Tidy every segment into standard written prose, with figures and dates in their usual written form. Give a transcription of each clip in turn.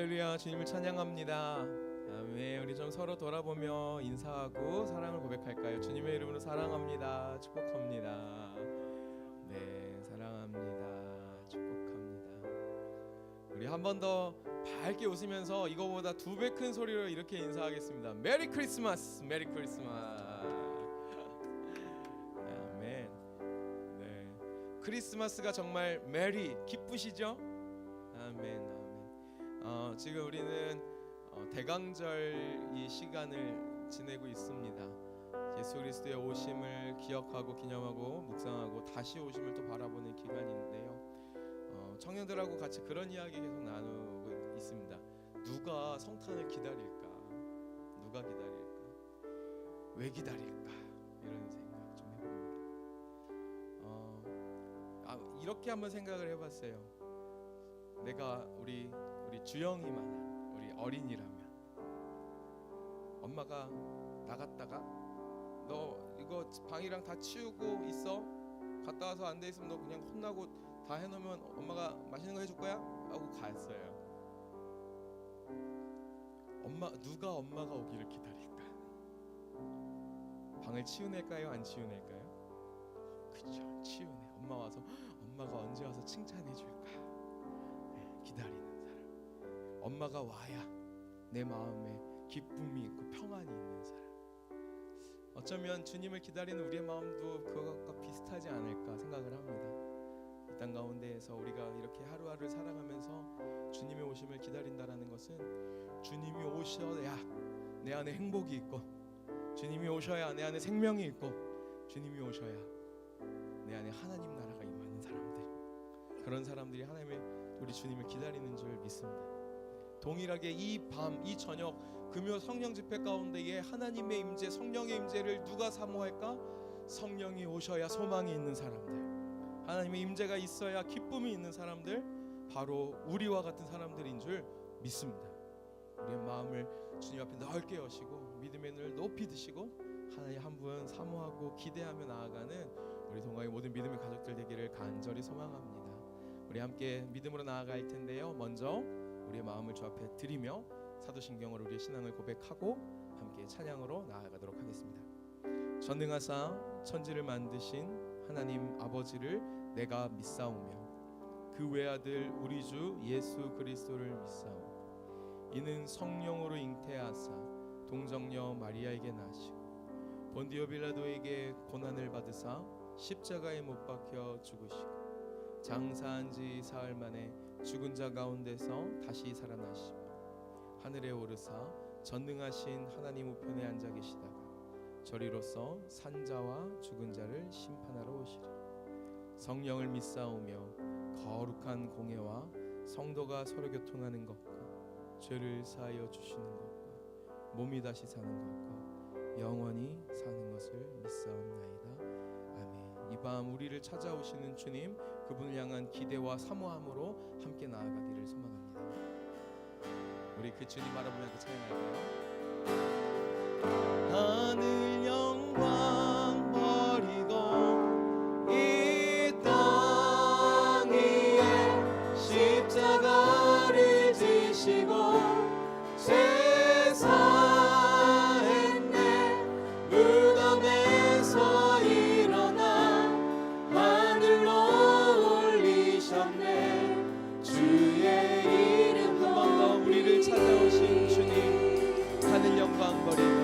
할렐루야. 주님을 찬양합니다. 아멘. 우리 좀 서로 돌아보며 인사하고 사랑을 고백할까요? 주님의 이름으로 사랑합니다. 축복합니다. 네, 사랑합니다. 축복합니다. 우리 한 번 더 밝게 웃으면서 이거보다 2배 큰 소리로 이렇게 인사하겠습니다. 메리 크리스마스. 메리 크리스마스. 아멘. 네, 크리스마스가 정말 메리, 기쁘시죠? 아멘. 지금 우리는 대강절 이 시간을 지내고 있습니다. 예수 그리스도의 오심을 기억하고 기념하고 묵상하고 다시 오심을 또 바라보는 기간인데요. 청년들하고 같이 그런 이야기 계속 나누고 있습니다. 누가 성탄을 기다릴까? 누가 기다릴까? 왜 기다릴까? 이런 생각 좀 해봅니다. 이렇게 한번 생각을 해봤어요. 내가 우리 주영이만한 우리 어린이라면 엄마가 나갔다가 너 이거 방이랑 다 치우고 있어, 갔다 와서 안 돼 있으면 너 그냥 혼나고 다 해놓으면 엄마가 맛있는 거 해줄 거야? 하고 갔어요. 누가 엄마가 오기를 기다릴까? 방을 치우낼까요? 안 치우낼까요? 그쵸, 치우네. 엄마 와서 엄마가 언제 와서 칭찬해 줄까? 기다리는 사람. 엄마가 와야 내 마음에 기쁨이 있고 평안이 있는 사람. 어쩌면 주님을 기다리는 우리의 마음도 그것과 비슷하지 않을까 생각을 합니다. 이 땅 가운데에서 우리가 이렇게 하루하루를 살아가면서 주님의 오심을 기다린다라는 것은 주님이 오셔야 내 안에 행복이 있고, 주님이 오셔야 내 안에 생명이 있고, 주님이 오셔야 내 안에 하나님 나라가 임하는 사람들, 그런 사람들이 하나님의 우리 주님을 기다리는 줄 믿습니다. 동일하게 이 밤, 이 저녁 금요 성령 집회 가운데에 하나님의 임재, 성령의 임재를 누가 사모할까? 성령이 오셔야 소망이 있는 사람들, 하나님의 임재가 있어야 기쁨이 있는 사람들, 바로 우리와 같은 사람들인 줄 믿습니다. 우리의 마음을 주님 앞에 넓게 여시고 믿음의 눈을 높이 드시고 하나님 한 분 사모하고 기대하며 나아가는 우리 동아의 모든 믿음의 가족들 되기를 간절히 소망합니다. 우리 함께 믿음으로 나아갈 텐데요. 먼저 우리의 마음을 주 앞에 드리며 사도신경으로 우리의 신앙을 고백하고 함께 찬양으로 나아가도록 하겠습니다. 전능하사 천지를 만드신 하나님 아버지를 내가 믿사오며 그 외아들 우리 주 예수 그리스도를 믿사오며 이는 성령으로 잉태하사 동정녀 마리아에게 나시고 본디오 빌라도에게 고난을 받으사 십자가에 못 박혀 죽으시고 장사한 지 사흘 만에 죽은 자 가운데서 다시 살아나시며 하늘에 오르사 전능하신 하나님 우편에 앉아 계시다가 저리로서 산자와 죽은 자를 심판하러 오시리. 성령을 믿사오며 거룩한 공예와 성도가 서로 교통하는 것과 죄를 사하여 주시는 것과 몸이 다시 사는 것과 영원히 사는 것을 믿사옵나이다. 아멘. 이 밤 우리를 찾아오시는 주님, 그분을 향한 기대와 사모함으로 함께 나아가기를 소망합니다. 우리 그 주님 바라보면서 찬양할까요? 하늘 영광 버리고 이 땅 위에 십자가를 지시고 제사했네. 무덤에서 일어나 하늘로 올리셨네. 주의 이름 한 번 더 우리를 찾아오신 주님, 하늘 영광 버리고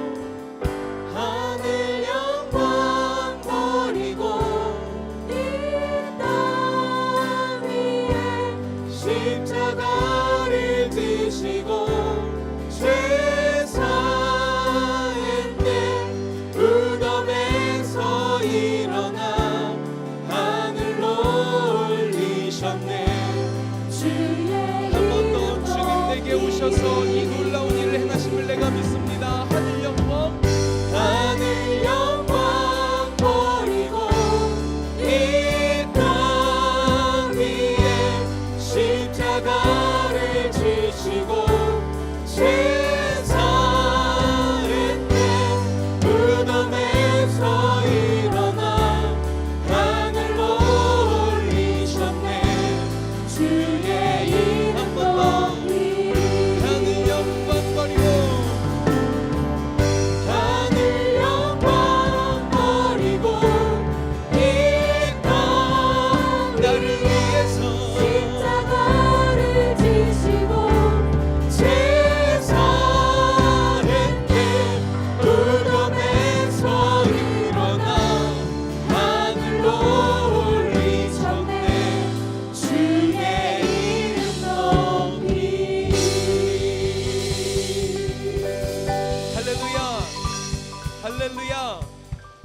할렐루야.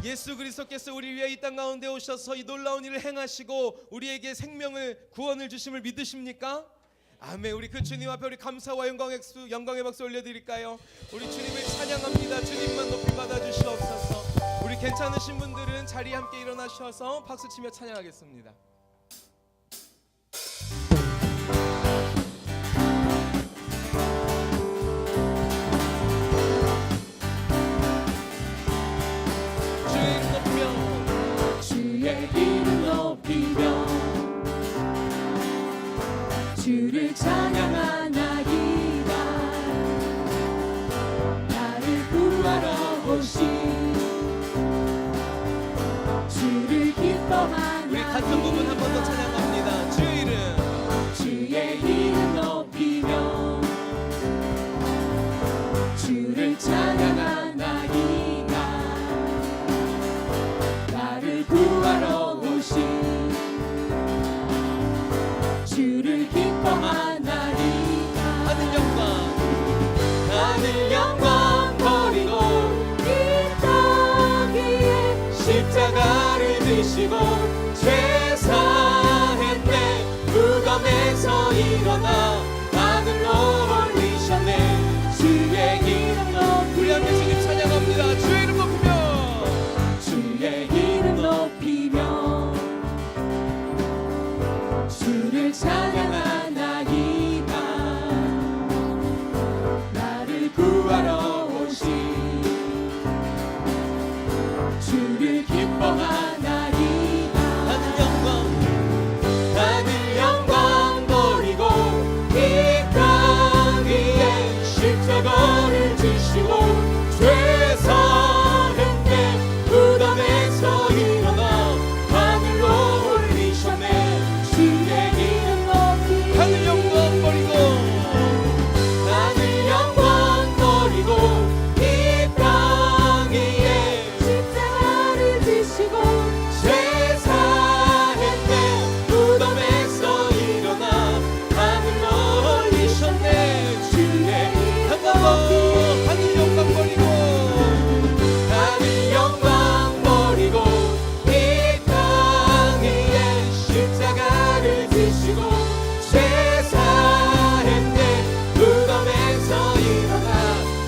예수 그리스도께서 우리 위해 이 땅 가운데 오셔서 이 놀라운 일을 행하시고 우리에게 생명을 구원을 주심을 믿으십니까? 아멘. 우리 그 주님 앞에 우리 감사와 영광의 박수 올려드릴까요? 우리 주님을 찬양합니다. 주님만 높이 받아주시옵소서. 우리 괜찮으신 분들은 자리에 함께 일어나셔서 박수치며 찬양하겠습니다. 주의 이름 높이며 주를 찬양하나이다. 나를 구하러 오신 주를 기뻐하나이다. 우리 같은 부분 한 번 더 찬양합니다. 주의 이름 높이며 주를 찬양하나이다. 나를 구하러 오신 주를 기뻐하나이다. 하늘 영광 버리고 이 땅 위에 십자가를 지시고 죄 사했네. 무덤에서 일어나 하늘로 올리셨네. 주의 이름 높이며 우리 함께 주님 찬양합니다. 주의 이름 높이며 주의 이름 높이며 주를 찬양하나이다. 나를 구하러 오신 주를 기뻐하나이다. 하늘 영광 버리고 이 땅 위에 십자가를 지시고 죄 사했네. 무덤에서 일어나 하늘로 올리셨네. 주의 이름 높이 하늘 영광 버리고 하늘 영광 버리고 이 땅 위에 십자가를 지시고 죄 사했네. 무덤에서 일어나 하늘로 올리셨네. 주의 이름 높이 하늘 영광 버리고 하늘 영광 버리고 이 땅 위에 십자가를 지시고 죄 사했네. 무덤에서 일어나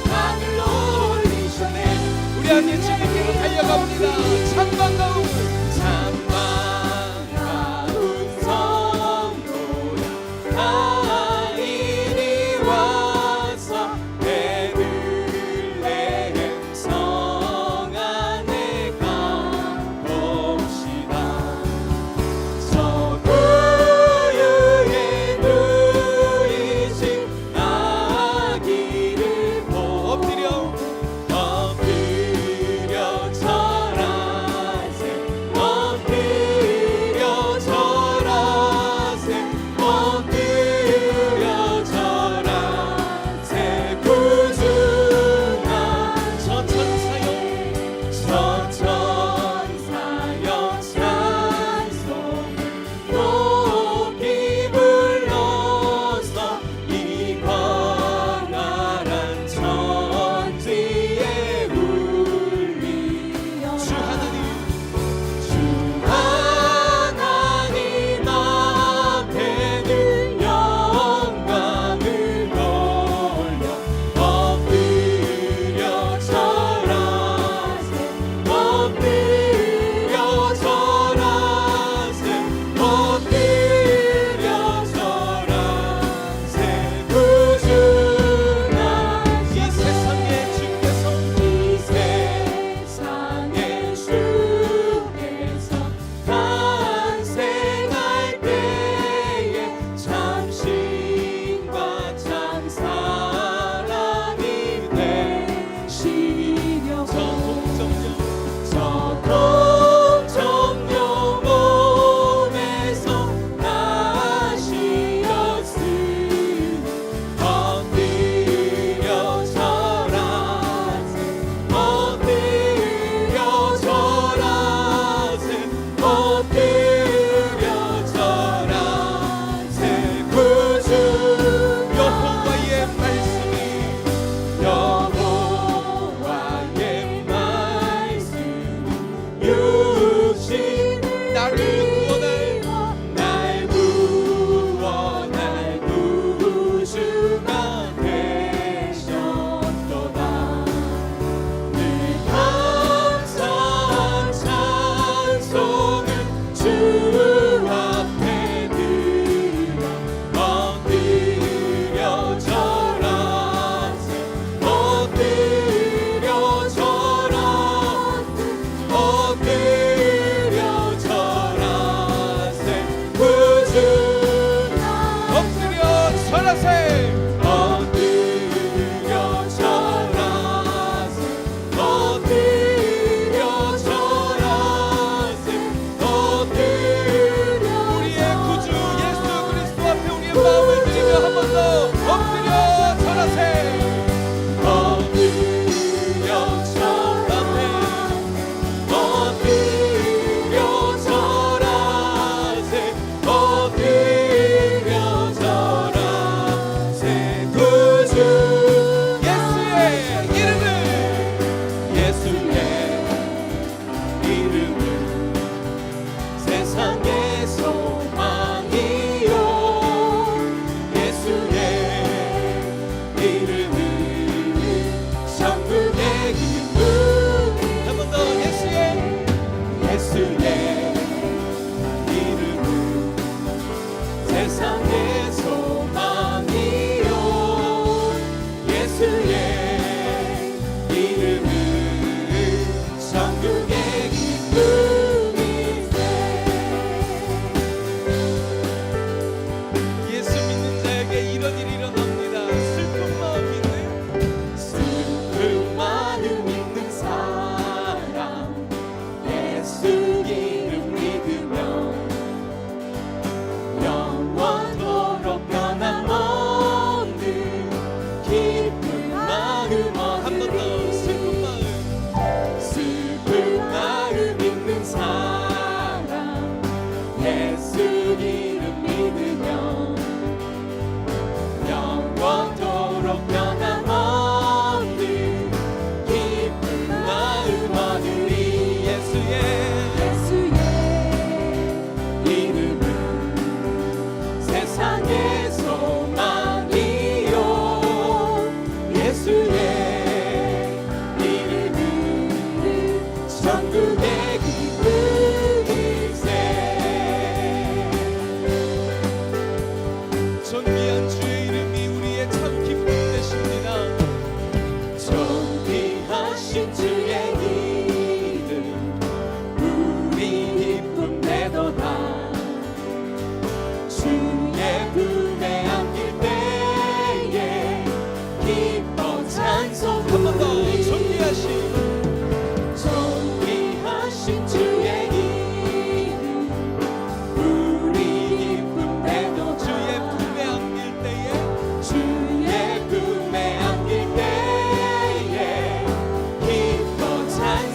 하늘로 올리셨네. 우리 함께 주님께로 달려갑니다. 찬반가운 찬반가운 성도야 다 이리 와서 베들레헴 성 안에 가봅시다. 저 구유에 누이신 아기를 엎드려 엎드려 절하세.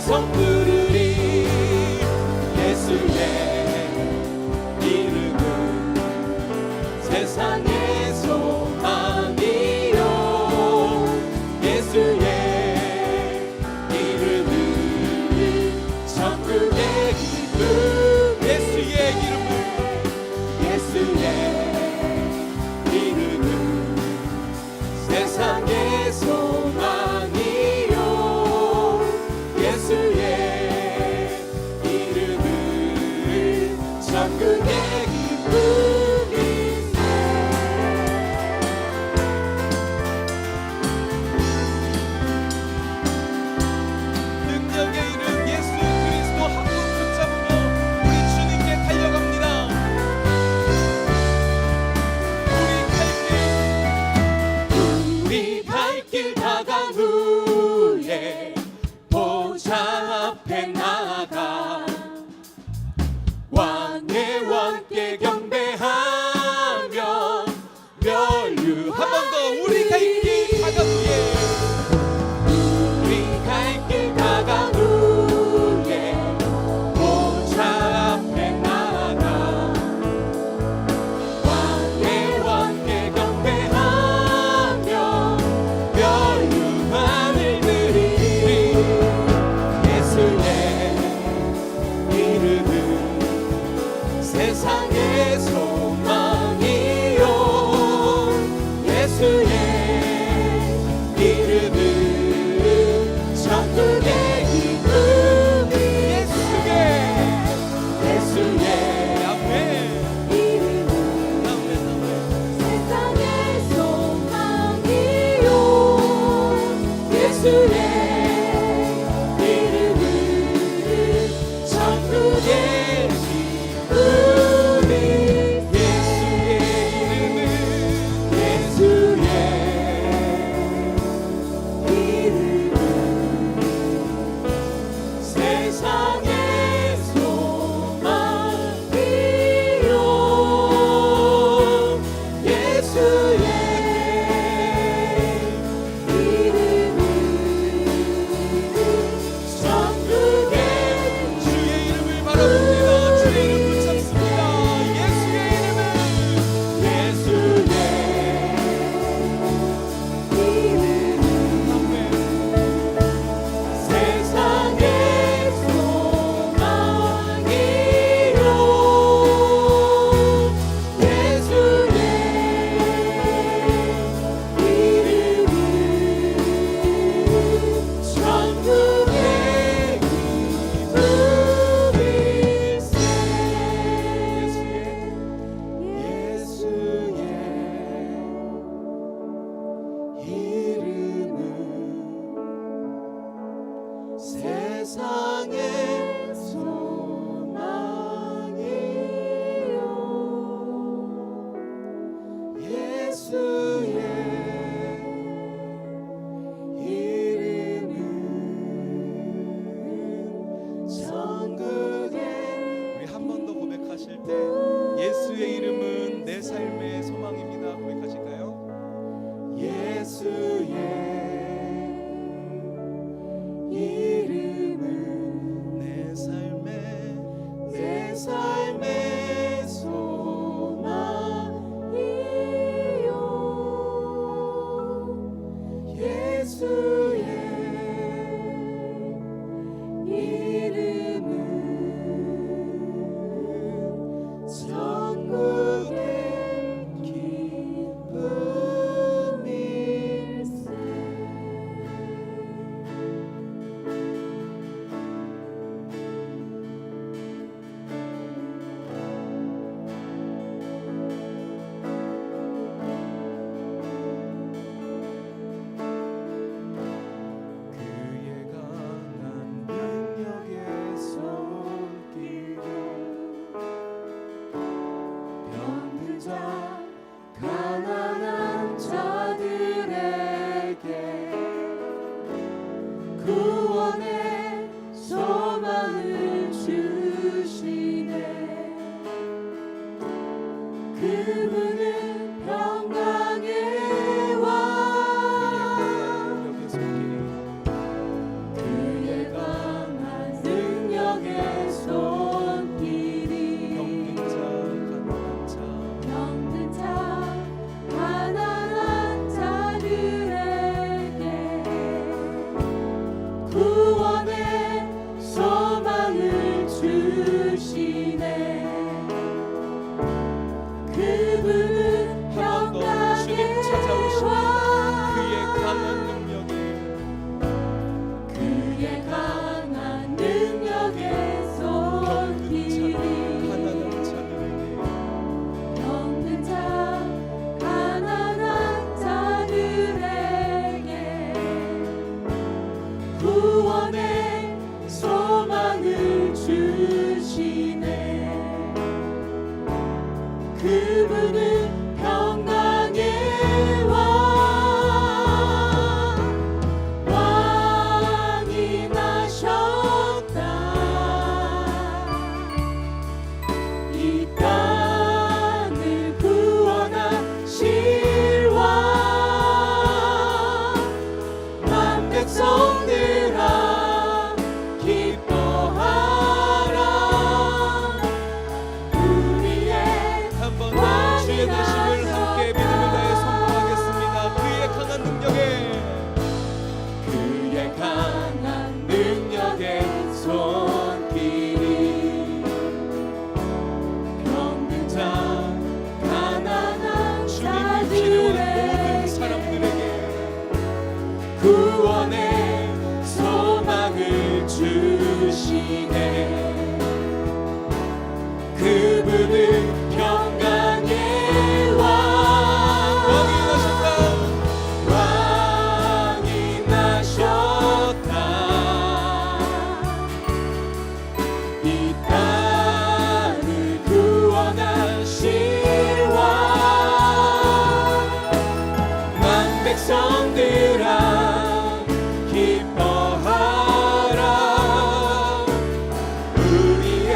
찬송 부르리. 예수의 이름은 세상의 소망이요. 예수의 이름은 천국의 기쁨. 예수의 이름은 예수의 이름은 세상의 소망이요. 예수의 이름은 천국의 기쁨이세. 능력의 이름 예수 그리스도 한 분 붙잡으며 우리 주님께 달려갑니다. 우리 갈 길 다간 후에 보좌 앞에 나가 왕의 왕께 경배하며 멸류관. 한 번 더 우리 갈 길 다간 후에 우리 갈 길 다간 후에 보좌 앞에 나가 왕의 왕께 경배하며 멸류관을 드리리. 예수의 이름은 세상의 소망이요. 예수의 이름은 천국의 기쁨이. 예수의 아멘 이름은 아멘 세상의 소망이요. 예수의 이름은 천국의 기쁨이. 예수의 이름은 세상의 소망이요. 예수의 이름은 천국의 주의 이름을 바라봅니다. 주의 이름 붙잡습니다. 예수의 이름은 예수의 이름은 아멘 세상의 소망이요. 예수의 이름은 천국의 기쁨일세. 예수의 이름은 세상의 소망이요. 예수의 이름은 천국의. 우리 한 번 더 고백하실 때 예수의 이름은 내 삶의 소망입니다. 고백하실까요? 예수의 이름은 내 주시네. 그분은 평강의 왕이 나셨다. 이 땅을 구원하실 왕. 만 백성들아 기뻐하라. 우리의 한번 더 주의 되심을 함께 믿음을 다해 선포하겠습니다. 그의 강한 능력에 손길이 병든 자 가난한 주님이 필요한 모든 자들에게 사람들에게 구원의 소망을 주시네. 그분은 평강의 왕이 나셨다. 왕이 나셨다. 이 땅을 구원하실 왕. 만 백성들아 기뻐하라. 우리의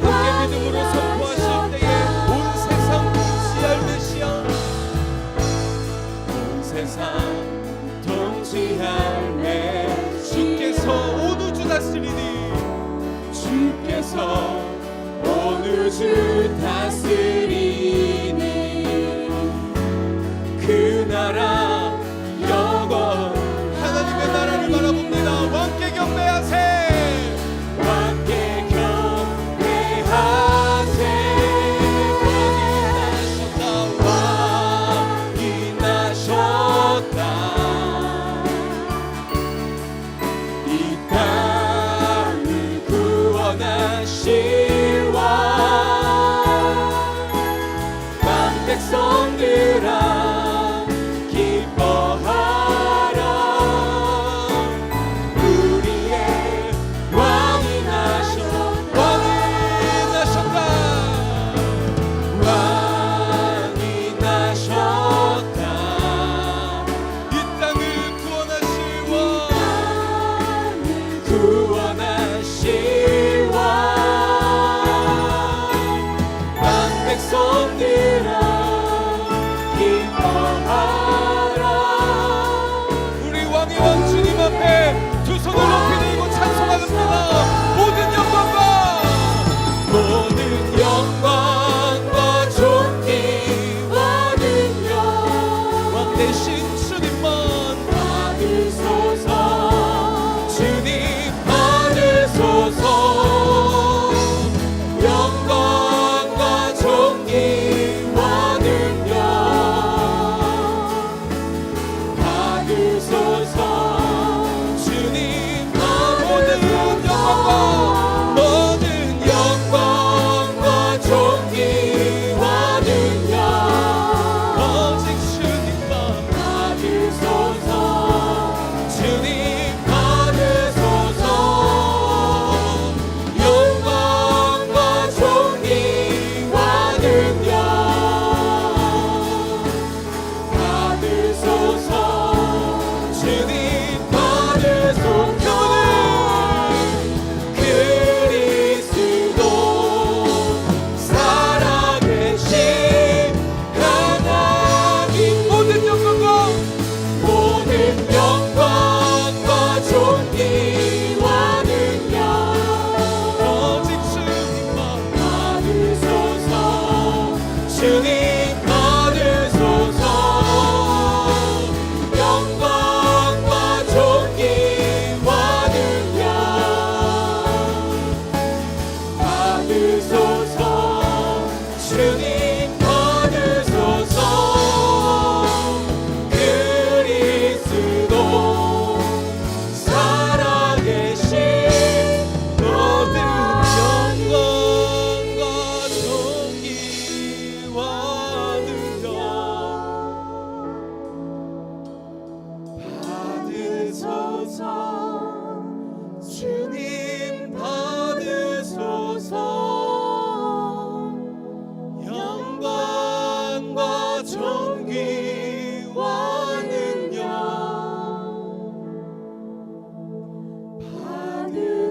함께 믿음으로 선포하실 때에 온 세상 통치할 메시아, 온 세상 통치할 주께서 메시아. 온 우주 다스리니 주께서 온 우주 다스리니 그 나라 영원. 하나님의 나라를 바라봅니다. 왕께 경배하세. 왕께 경배하세. 왕이 나셨다. 이 땅을 구원하실 왕.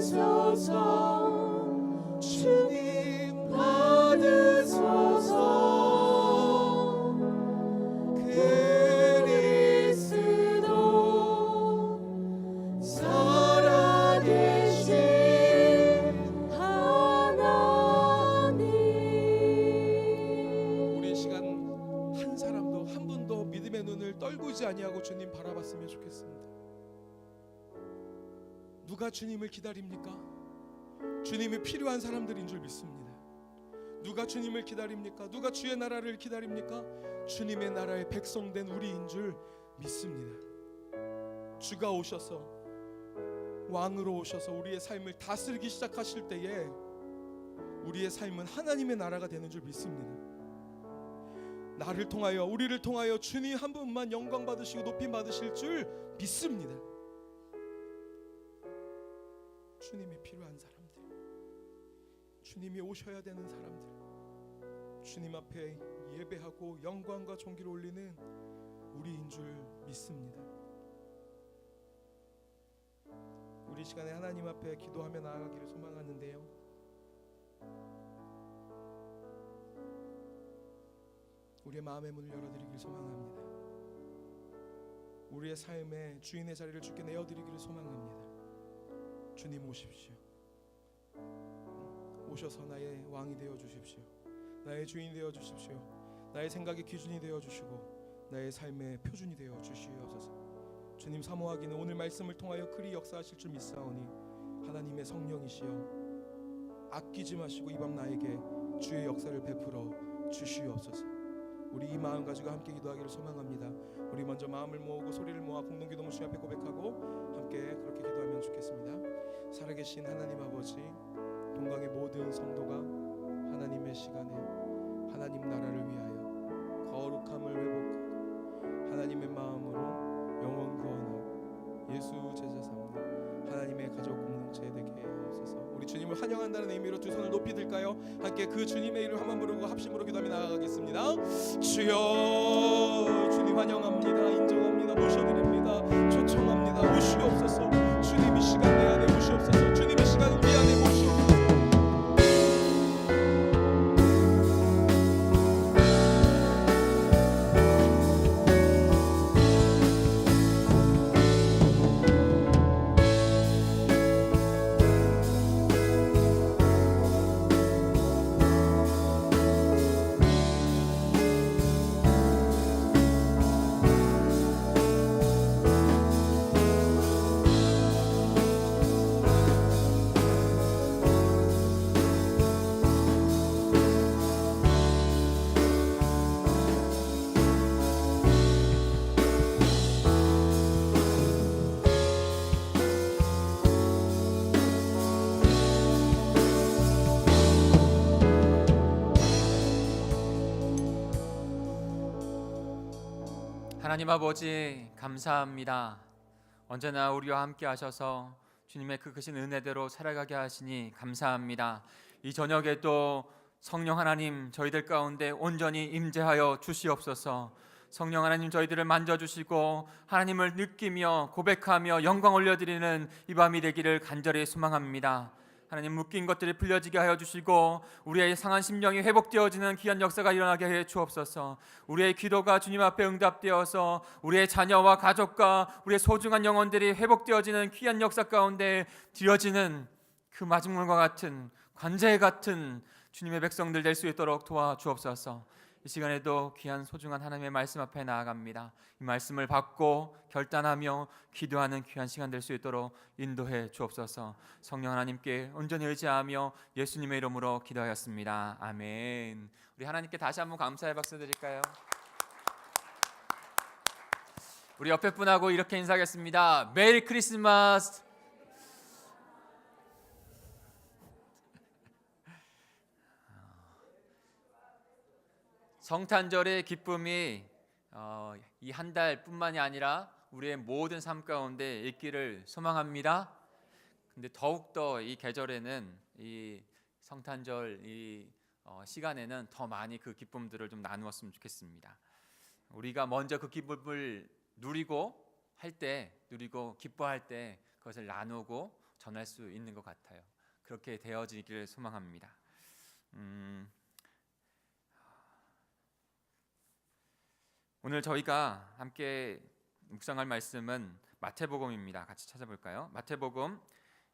받으소서 주님 받으소서 그리스도 살아계신 하나님. 우리 이 시간 한 사람도 한 분도 믿음의 눈을 떨구지 아니하고 주님 바라봤으면 좋겠습니다. 누가 주님을 기다립니까? 주님이 필요한 사람들인 줄 믿습니다. 누가 주님을 기다립니까? 누가 주의 나라를 기다립니까? 주님의 나라의 백성된 우리인 줄 믿습니다. 주가 오셔서 왕으로 오셔서 우리의 삶을 다스리기 시작하실 때에 우리의 삶은 하나님의 나라가 되는 줄 믿습니다. 나를 통하여 우리를 통하여 주님 한 분만 영광 받으시고 높임 받으실 줄 믿습니다. 주님이 필요한 사람들, 주님이 오셔야 되는 사람들, 주님 앞에 예배하고 영광과 존귀를 올리는 우리인 줄 믿습니다. 우리 시간에 하나님 앞에 기도하며 나아가기를 소망하는데요, 우리의 마음의 문을 열어드리기를 소망합니다. 우리의 삶에 주인의 자리를 주께 내어드리기를 소망합니다. 주님 오십시오. 오셔서 나의 왕이 되어 주십시오. 나의 주인이 되어 주십시오. 나의 생각의 기준이 되어 주시고 나의 삶의 표준이 되어 주시옵소서. 주님 사모하기는 오늘 말씀을 통하여 그리 역사하실 줄 믿사오니 하나님의 성령이시여 아끼지 마시고 이 밤 나에게 주의 역사를 베풀어 주시옵소서. 우리 이 마음 가지고 함께 기도하기를 소망합니다. 우리 먼저 마음을 모으고 소리를 모아 공동기도문 주님 앞에 고백하고 함께 그렇게 기도하면 좋겠습니다. 살아계신 하나님 아버지, 동강의 모든 성도가 하나님의 시간에 하나님 나라를 위하여 거룩함을 회복하고 하나님의 마음으로 영원 구원하고 예수 제자 삼는 하나님의 가족 공동체 되게 하옵소서. 우리 주님을 환영한다는 의미로 두 손을 높이 들까요? 함께 그 주님의 이름을 한번 부르고 합심으로 기도하며 나아가겠습니다. 주여, 주님 환영합니다. 인정합니다. 모셔드립니다. 초청합니다. 오시옵소서. 주님 이 시간 내 안에 오시옵소서. 주님 이 시간 우리 안에 오시옵소서. 하나님 아버지 감사합니다. 언제나 우리와 함께 하셔서 주님의 그 크신 은혜대로 살아가게 하시니 감사합니다. 이 저녁에도 성령 하나님 저희들 가운데 온전히 임재하여 주시옵소서. 성령 하나님 저희들을 만져주시고 하나님을 느끼며 고백하며 영광 올려드리는 이 밤이 되기를 간절히 소망합니다. 하나님 묶인 것들이 풀려지게 하여 주시고 우리의 상한 심령이 회복되어지는 귀한 역사가 일어나게 해 주옵소서. 우리의 기도가 주님 앞에 응답되어서 우리의 자녀와 가족과 우리의 소중한 영혼들이 회복되어지는 귀한 역사 가운데 드려지는 그 마중물과 같은 관제 같은 주님의 백성들 될 수 있도록 도와주옵소서. 이 시간에도 귀한 소중한 하나님의 말씀 앞에 나아갑니다. 이 말씀을 받고 결단하며 기도하는 귀한 시간 될 수 있도록 인도해 주옵소서. 성령 하나님께 온전히 의지하며 예수님의 이름으로 기도하였습니다. 아멘. 우리 하나님께 다시 한번 감사의 박수 드릴까요? 우리 옆에 분하고 이렇게 인사하겠습니다. 메리 크리스마스. 성탄절의 기쁨이 이 한 달뿐만이 아니라 우리의 모든 삶 가운데 있기를 소망합니다. 근데 더욱더 이 계절에는 이 성탄절 이 시간에는 더 많이 그 기쁨들을 좀 나누었으면 좋겠습니다. 우리가 먼저 그 기쁨을 누리고 기뻐할 때 그것을 나누고 전할 수 있는 것 같아요. 그렇게 되어지기를 소망합니다. 오늘 저희가 함께 묵상할 말씀은 마태복음입니다. 같이 찾아볼까요? 마태복음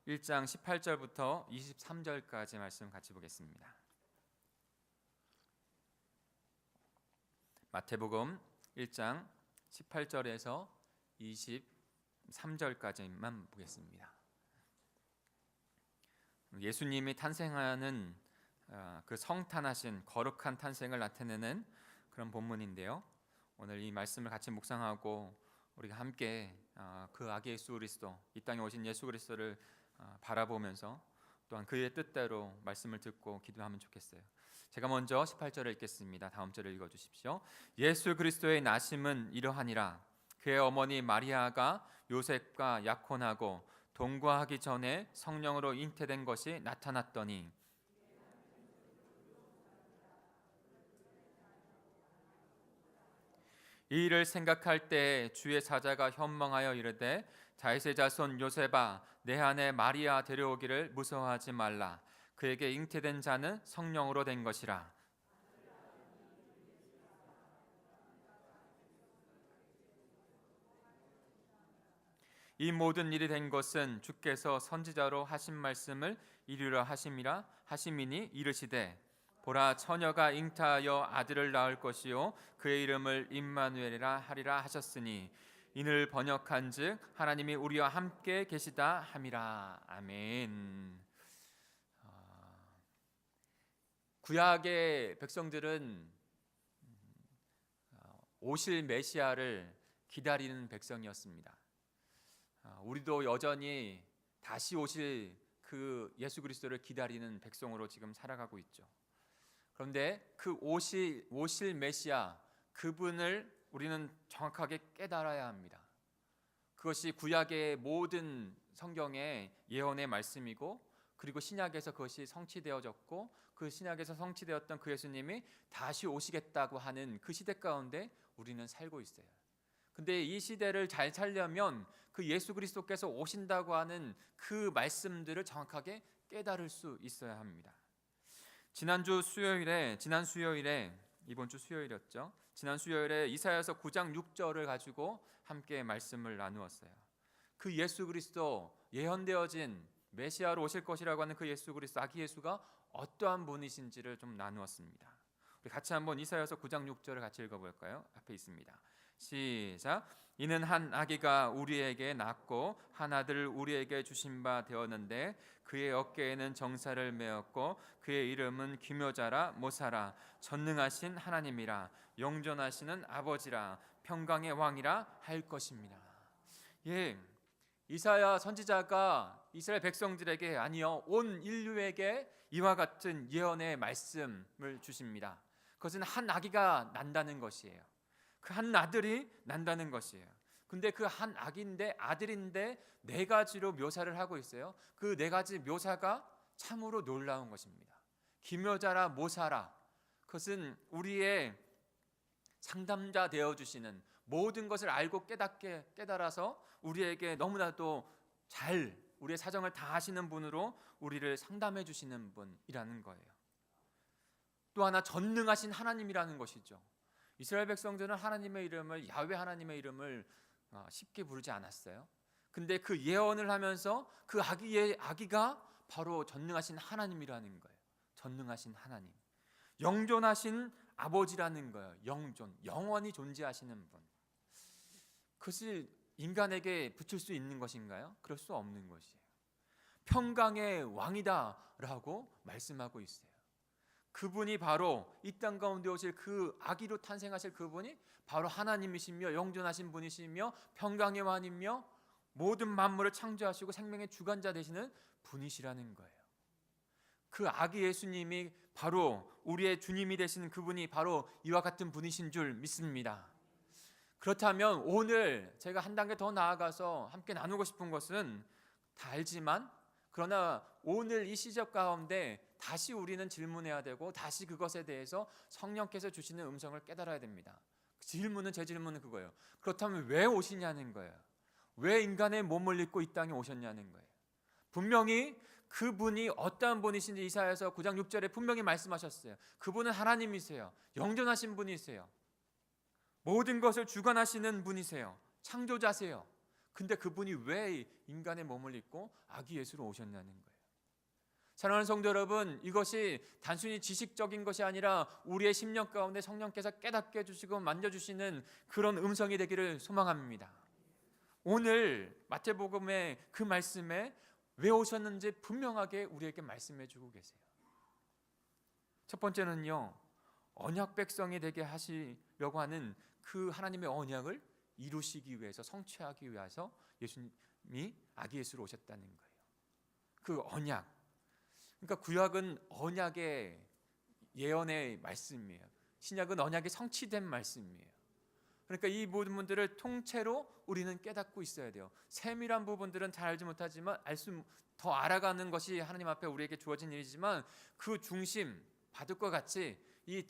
1장 18절부터 23절까지 말씀 같이 보겠습니다. 마태복음 1장 18절에서 23절까지만 보겠습니다. 예수님이 탄생하는 그 성탄하신 거룩한 탄생을 나타내는 그런 본문인데요. 오늘 이 말씀을 같이 묵상하고 우리가 함께 그 아기 예수 그리스도, 이 땅에 오신 예수 그리스도를 바라보면서 또한 그의 뜻대로 말씀을 듣고 기도하면 좋겠어요. 제가 먼저 18절을 읽겠습니다. 다음 절을 읽어주십시오. 예수 그리스도의 나심은 이러하니라. 그의 어머니 마리아가 요셉과 약혼하고 동거하기 전에 성령으로 잉태된 것이 나타났더니 이 일을 생각할 때 주의 사자가 현망하여 이르되 다윗의 자손 요셉아 내 아내 마리아 데려오기를 무서워하지 말라. 그에게 잉태된 자는 성령으로 된 것이라. 이 모든 일이 된 것은 주께서 선지자로 하신 말씀을 이루려 하심이니 이르시되 보라 처녀가 잉타하여 아들을 낳을 것이요 그의 이름을 임마누엘이라 하리라 하셨으니 이를 번역한즉 하나님이 우리와 함께 계시다 함이라. 아멘. 구약의 백성들은 오실 메시아를 기다리는 백성이었습니다. 우리도 여전히 다시 오실 그 예수 그리스도를 기다리는 백성으로 지금 살아가고 있죠. 그런데 그 오실 메시아 그분을 우리는 정확하게 깨달아야 합니다. 그것이 구약의 모든 성경의 예언의 말씀이고 그리고 신약에서 그것이 성취되어졌고 그 신약에서 성취되었던 그 예수님이 다시 오시겠다고 하는 그 시대 가운데 우리는 살고 있어요. 근데 이 시대를 잘 살려면 그 예수 그리스도께서 오신다고 하는 그 말씀들을 정확하게 깨달을 수 있어야 합니다. 지난 수요일에 이번 주 수요일이었죠. 지난 수요일에 이사야서 9장 6절을 가지고 함께 말씀을 나누었어요. 그 예수 그리스도 예언되어진 메시아로 오실 것이라고 하는 그 예수 그리스도 아기 예수가 어떠한 분이신지를 좀 나누었습니다. 우리 같이 한번 이사야서 9장 6절을 같이 읽어볼까요? 앞에 있습니다. 시작. 이는 한 아기가 우리에게 낳고 한 아들을 우리에게 주신 바 되었는데 그의 어깨에는 정사를 메었고 그의 이름은 기묘자라 모사라 전능하신 하나님이라 영존하시는 아버지라 평강의 왕이라 할 것입니다. 예, 이사야 선지자가 이스라엘 백성들에게 아니요 온 인류에게 이와 같은 예언의 말씀을 주십니다. 그것은 한 아기가 난다는 것이에요. 그 한 아들이 난다는 것이에요. 근데 그 한 아들인데 네 가지로 묘사를 하고 있어요. 그 네 가지 묘사가 참으로 놀라운 것입니다. 기묘자라 모사라, 그것은 우리의 상담자 되어주시는, 모든 것을 알고 깨달아서 우리에게 너무나도 잘 우리의 사정을 다 아시는 분으로 우리를 상담해 주시는 분이라는 거예요. 또 하나 전능하신 하나님이라는 것이죠. 이스라엘 백성들은 하나님의 이름을, 야훼 하나님의 이름을 쉽게 부르지 않았어요. 근데 그 예언을 하면서 그 아기가 바로 전능하신 하나님이라는 거예요. 전능하신 하나님, 영존하신 아버지라는 거예요. 영원히 존재하시는 분. 그것을 인간에게 붙일 수 있는 것인가요? 그럴 수 없는 것이에요. 평강의 왕이다라고 말씀하고 있어요. 그분이 바로 이 땅 가운데 오실 그 아기로 탄생하실 그분이 바로 하나님이시며 영존하신 분이시며 평강의 왕이며 모든 만물을 창조하시고 생명의 주관자 되시는 분이시라는 거예요. 그 아기 예수님이 바로 우리의 주님이 되시는 그분이 바로 이와 같은 분이신 줄 믿습니다. 그렇다면 오늘 제가 한 단계 더 나아가서 함께 나누고 싶은 것은 다 알지만, 그러나 오늘 이 시적 가운데 다시 우리는 질문해야 되고 다시 그것에 대해서 성령께서 주시는 음성을 깨달아야 됩니다. 제 질문은 그거예요. 그렇다면 왜 오시냐는 거예요. 왜 인간의 몸을 입고 이 땅에 오셨냐는 거예요. 분명히 그분이 어떠한 분이신지 이사야서 9장 6절에 분명히 말씀하셨어요. 그분은 하나님이세요. 영존하신 분이세요. 모든 것을 주관하시는 분이세요. 창조자세요. 근데 그분이 왜 인간의 몸을 입고 아기 예수로 오셨냐는 거예요. 사랑하는 성도 여러분, 이것이 단순히 지식적인 것이 아니라 우리의 심령 가운데 성령께서 깨닫게 해주시고 만져주시는 그런 음성이 되기를 소망합니다. 오늘 마태복음의 그 말씀에 왜 오셨는지 분명하게 우리에게 말씀해 주고 계세요. 첫 번째는요, 언약 백성이 되게 하시려고 하는 그 하나님의 언약을 이루시기 위해서, 성취하기 위해서 예수님이 아기 예수로 오셨다는 거예요. 그 언약, 그러니까 구약은 언약의 예언의 말씀이에요. 신약은 언약이 성취된 말씀이에요. 그러니까 이 모든 분들을 통째로 우리는 깨닫고 있어야 돼요. 세밀한 부분들은 잘 알지 못하지만 더 알아가는 것이 하나님 앞에 우리에게 주어진 일이지만 그 중심, 바둑과 같이 이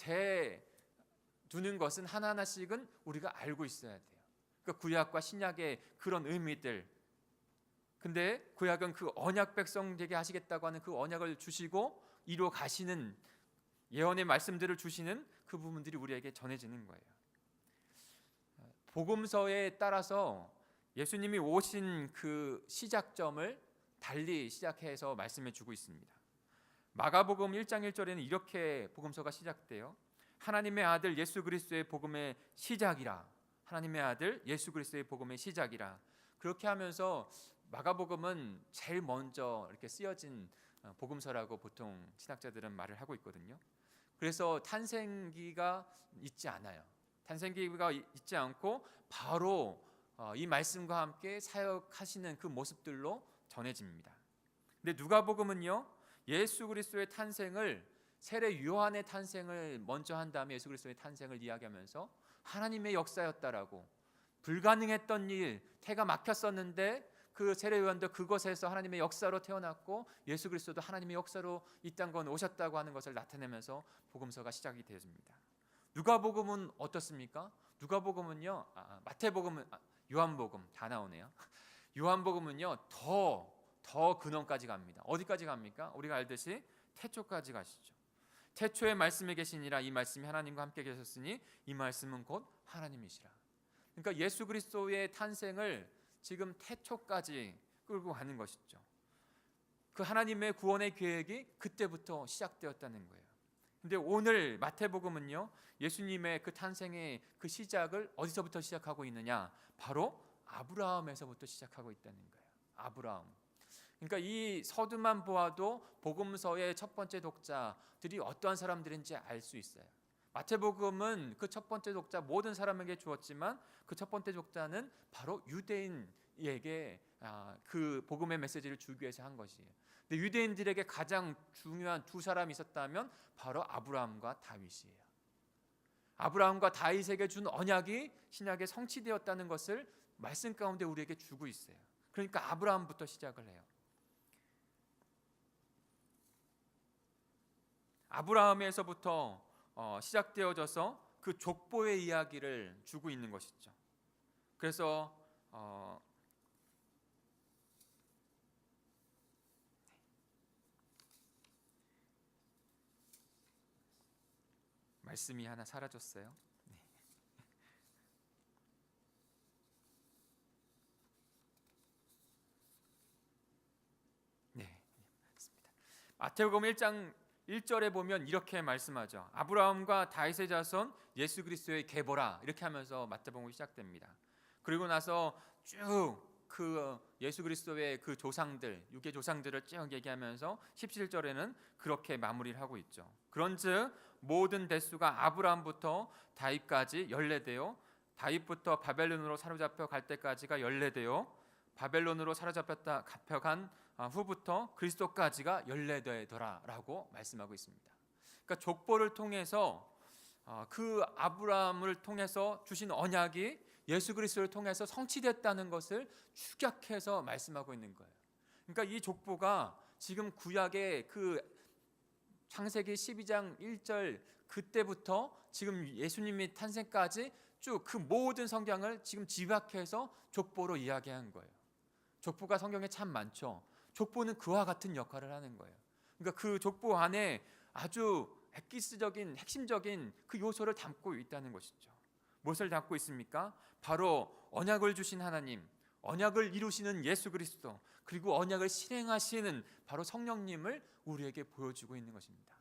두는 것은 하나하나씩은 우리가 알고 있어야 돼요. 그러니까 구약과 신약의 그런 의미들. 근데 구약은 그 언약 백성 되게 하시겠다고 하는 그 언약을 주시고 이루어 가시는 예언의 말씀들을 주시는 그 부분들이 우리에게 전해지는 거예요. 복음서에 따라서 예수님이 오신 그 시작점을 달리 시작해서 말씀해 주고 있습니다. 마가복음 1장 1절에는 이렇게 복음서가 시작돼요. 하나님의 아들 예수 그리스도의 복음의 시작이라. 하나님의 아들 예수 그리스도의 복음의 시작이라. 그렇게 하면서 마가복음은 제일 먼저 이렇게 쓰여진 복음서라고 보통 신학자들은 말을 하고 있거든요. 그래서 탄생기가 있지 않아요. 탄생기가 있지 않고 바로 이 말씀과 함께 사역하시는 그 모습들로 전해집니다. 근데 누가복음은요, 예수 그리스도의 탄생을, 세례 요한의 탄생을 먼저 한 다음에 예수 그리스도의 탄생을 이야기하면서 하나님의 역사였다라고, 불가능했던 일, 태가 막혔었는데 그 세례 요한도 그것에서 하나님의 역사로 태어났고 예수 그리스도도 하나님의 역사로 이 땅 건너에 오셨다고 하는 것을 나타내면서 복음서가 시작이 되어집니다. 누가복음은 어떻습니까? 누가복음은요, 마태복음은, 요한복음 다 나오네요. 요한복음은요 더 근원까지 갑니다. 어디까지 갑니까? 우리가 알듯이 태초까지 가시죠. 태초에 말씀에 계시니라. 이 말씀이 하나님과 함께 계셨으니 이 말씀은 곧 하나님이시라. 그러니까 예수 그리스도의 탄생을 지금 태초까지 끌고 가는 것이죠. 그 하나님의 구원의 계획이 그때부터 시작되었다는 거예요. 근데 오늘 마태복음은요, 예수님의 그 탄생의 그 시작을 어디서부터 시작하고 있느냐? 바로 아브라함에서부터 시작하고 있다는 거예요. 아브라함. 그러니까 이 서두만 보아도 복음서의 첫 번째 독자들이 어떠한 사람들인지 알 수 있어요. 마태복음은 그 첫 번째 독자 모든 사람에게 주었지만 그 첫 번째 독자는 바로 유대인에게 그 복음의 메시지를 주기 위해서 한 것이에요. 근데 유대인들에게 가장 중요한 두 사람이 있었다면 바로 아브라함과 다윗이에요. 아브라함과 다윗에게 준 언약이 신약에 성취되었다는 것을 말씀 가운데 우리에게 주고 있어요. 그러니까 아브라함부터 시작을 해요. 아브라함에서부터 시작되어져서 그 족보의 이야기를 주고 있는 것이죠. 그래서 말씀이 하나 사라졌어요. 네, 맞습니다. 마태복음 1장 1절에 보면 이렇게 말씀하죠. 아브라함과 다윗의 자손 예수 그리스도의 계보라, 이렇게 하면서 마태복음이 시작됩니다. 그리고 나서 쭉 그 예수 그리스도의 그 조상들, 육의 조상들을 쭉 얘기하면서 17절에는 그렇게 마무리를 하고 있죠. 그런즉 모든 대수가 아브라함부터 다윗까지 연례되어, 다윗부터 바벨론으로 사로잡혀 갈 때까지가 연례되어, 바벨론으로 잡혀간 후부터 그리스도까지가 연례되더라라고 말씀하고 있습니다. 그러니까 족보를 통해서 그 아브라함을 통해서 주신 언약이 예수 그리스도를 통해서 성취됐다는 것을 축약해서 말씀하고 있는 거예요. 그러니까 이 족보가 지금 구약의 그 창세기 12장 1절 그때부터 지금 예수님의 탄생까지 쭉 그 모든 성경을 지금 집약해서 족보로 이야기한 거예요. 족보가 성경에 참 많죠. 족보는 그와 같은 역할을 하는 거예요. 그러니까 그 족보 안에 아주 엑기스적인 핵심적인 그 요소를 담고 있다는 것이죠. 무엇을 담고 있습니까? 바로 언약을 주신 하나님, 언약을 이루시는 예수 그리스도, 그리고 언약을 실행하시는 바로 성령님을 우리에게 보여주고 있는 것입니다.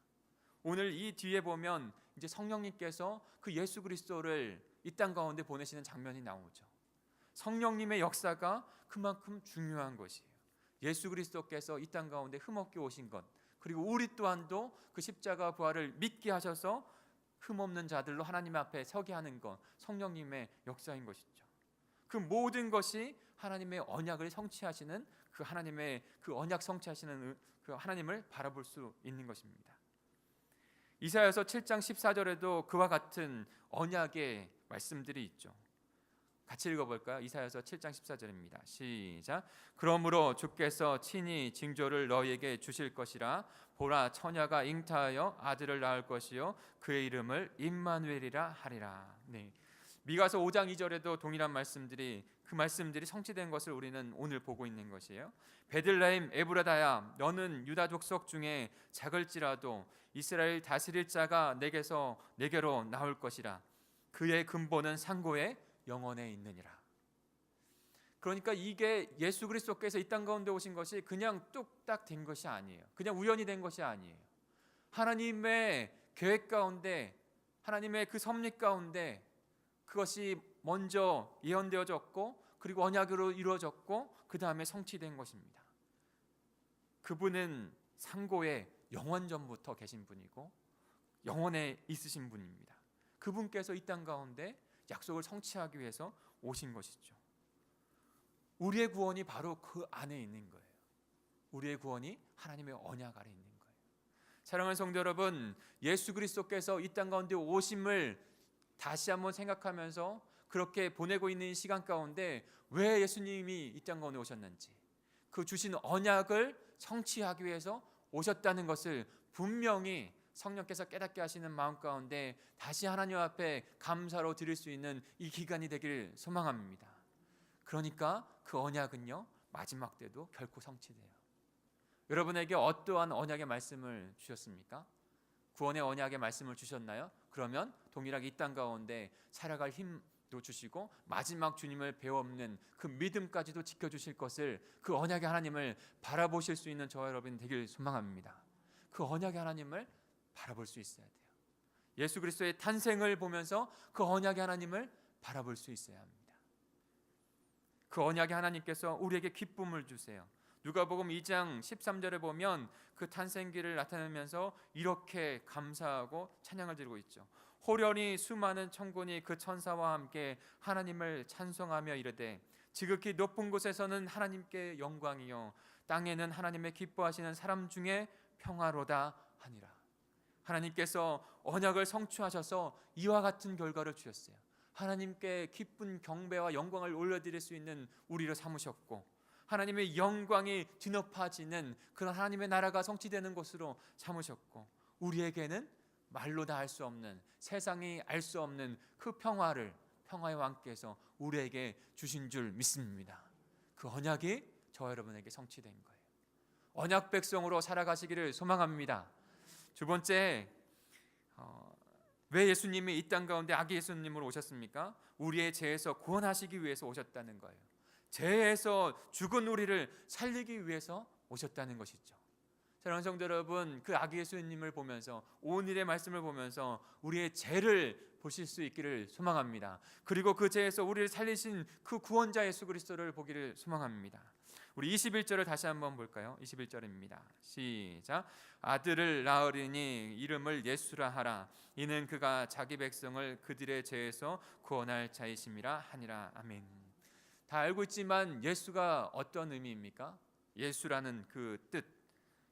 오늘 이 뒤에 보면 이제 성령님께서 그 예수 그리스도를 이 땅 가운데 보내시는 장면이 나오죠. 성령님의 역사가 그만큼 중요한 것이에요. 예수 그리스도께서 이 땅 가운데 흠없게 오신 것, 그리고 우리 또한도 그 십자가 부활을 믿게 하셔서 흠없는 자들로 하나님 앞에 서게 하는 것, 성령님의 역사인 것이죠. 그 모든 것이 하나님의 언약을 성취하시는 그 하나님의 그 언약 성취하시는 그 하나님을 바라볼 수 있는 것입니다. 이사야서 7장 14절에도 그와 같은 언약의 말씀들이 있죠. 같이 읽어볼까요? 이사야서 7장 14절입니다. 시작. 그러므로 주께서 친히 징조를 너희에게 주실 것이라. 보라, 처녀가 잉타하여 아들을 낳을 것이요 그의 이름을 임마누엘이라 하리라. 네. 미가서 5장 2절에도 동일한 말씀들이, 그 말씀들이 성취된 것을 우리는 오늘 보고 있는 것이에요. 베들레헴 에브라다야, 너는 유다 족속 중에 작을지라도 이스라엘 다스릴 자가 내게로 나올 것이라. 그의 근본은 상고에 영원에 있느니라. 그러니까 이게 예수 그리스도께서 이 땅 가운데 오신 것이 그냥 뚝딱 된 것이 아니에요. 그냥 우연히 된 것이 아니에요. 하나님의 계획 가운데, 하나님의 그 섭리 가운데 그것이 먼저 예언되어졌고, 그리고 언약으로 이루어졌고, 그 다음에 성취된 것입니다. 그분은 상고에 영원 전부터 계신 분이고 영원에 있으신 분입니다. 그분께서 이 땅 가운데 약속을 성취하기 위해서 오신 것이죠. 우리의 구원이 바로 그 안에 있는 거예요. 우리의 구원이 하나님의 언약 아래 있는 거예요. 사랑하는 성도 여러분, 예수 그리스도께서 이 땅 가운데 오심을 다시 한번 생각하면서 그렇게 보내고 있는 시간 가운데 왜 예수님이 이 땅 가운데 오셨는지, 그 주신 언약을 성취하기 위해서 오셨다는 것을 분명히 성령께서 깨닫게 하시는 마음 가운데 다시 하나님 앞에 감사로 드릴 수 있는 이 기간이 되길 소망합니다. 그러니까 그 언약은요, 마지막 때도 결코 성취돼요. 여러분에게 어떠한 언약의 말씀을 주셨습니까? 구원의 언약의 말씀을 주셨나요? 그러면 동일하게 이 땅 가운데 살아갈 힘도 주시고 마지막 주님을 배워없는 그 믿음까지도 지켜주실 것을, 그 언약의 하나님을 바라보실 수 있는 저와 여러분 되길 소망합니다. 그 언약의 하나님을 바라볼 수 있어야 돼요. 예수 그리스도의 탄생을 보면서 그 언약의 하나님을 바라볼 수 있어야 합니다. 그 언약의 하나님께서 우리에게 기쁨을 주세요. 누가복음 2장 13절에 보면 그 탄생기를 나타내면서 이렇게 감사하고 찬양을 드리고 있죠. 호련히 수많은 천군이 그 천사와 함께 하나님을 찬송하며 이르되 지극히 높은 곳에서는 하나님께 영광이요 땅에는 하나님의 기뻐하시는 사람 중에 평화로다 하니라. 하나님께서 언약을 성취하셔서 이와 같은 결과를 주셨어요. 하나님께 기쁜 경배와 영광을 올려드릴 수 있는 우리를 삼으셨고, 하나님의 영광이 뒤높아지는 그런 하나님의 나라가 성취되는 곳으로 삼으셨고, 우리에게는 말로 다 알 수 없는, 세상이 알 수 없는 그 평화의 왕께서 우리에게 주신 줄 믿습니다. 그 언약이 저와 여러분에게 성취된 거예요. 언약 백성으로 살아가시기를 소망합니다. 두 번째, 왜 예수님이 이 땅 가운데 아기 예수님으로 오셨습니까? 우리의 죄에서 구원하시기 위해서 오셨다는 거예요. 죄에서 죽은 우리를 살리기 위해서 오셨다는 것이죠. 사랑하는 성도 여러분, 그 아기 예수님을 보면서, 오늘의 말씀을 보면서 우리의 죄를 보실 수 있기를 소망합니다. 그리고 그 죄에서 우리를 살리신 그 구원자 예수 그리스도를 보기를 소망합니다. 우리 21절을 다시 한번 볼까요? 21절입니다. 시작. 아들을 낳으리니 이름을 예수라 하라. 이는 그가 자기 백성을 그들의 죄에서 구원할 자이심이라 하니라. 아멘. 다 알고 있지만 예수가 어떤 의미입니까? 예수라는 그 뜻,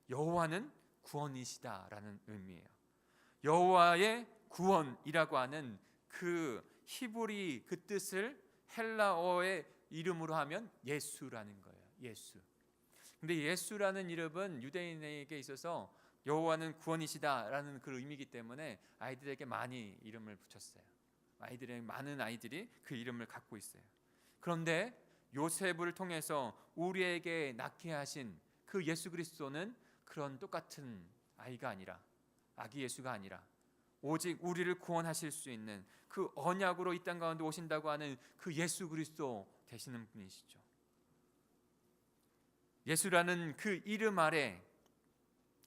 여호와는 구원이시다라는 의미예요. 여호와의 구원이라고 하는 그 히브리 그 뜻을 헬라어의 이름으로 하면 예수라는 거예요. 예수. 근데 예수라는 이름은 유대인에게 있어서 여호와는 구원이시다라는 그 의미이기 때문에 아이들에게 많이 이름을 붙였어요. 많은 아이들이 그 이름을 갖고 있어요. 그런데 요셉을 통해서 우리에게 낳게 하신 그 예수 그리스도는 그런 똑같은 아이가 아니라, 아기 예수가 아니라 오직 우리를 구원하실 수 있는 그 언약으로 이 땅 가운데 오신다고 하는 그 예수 그리스도 되시는 분이시죠. 예수라는 그 이름 아래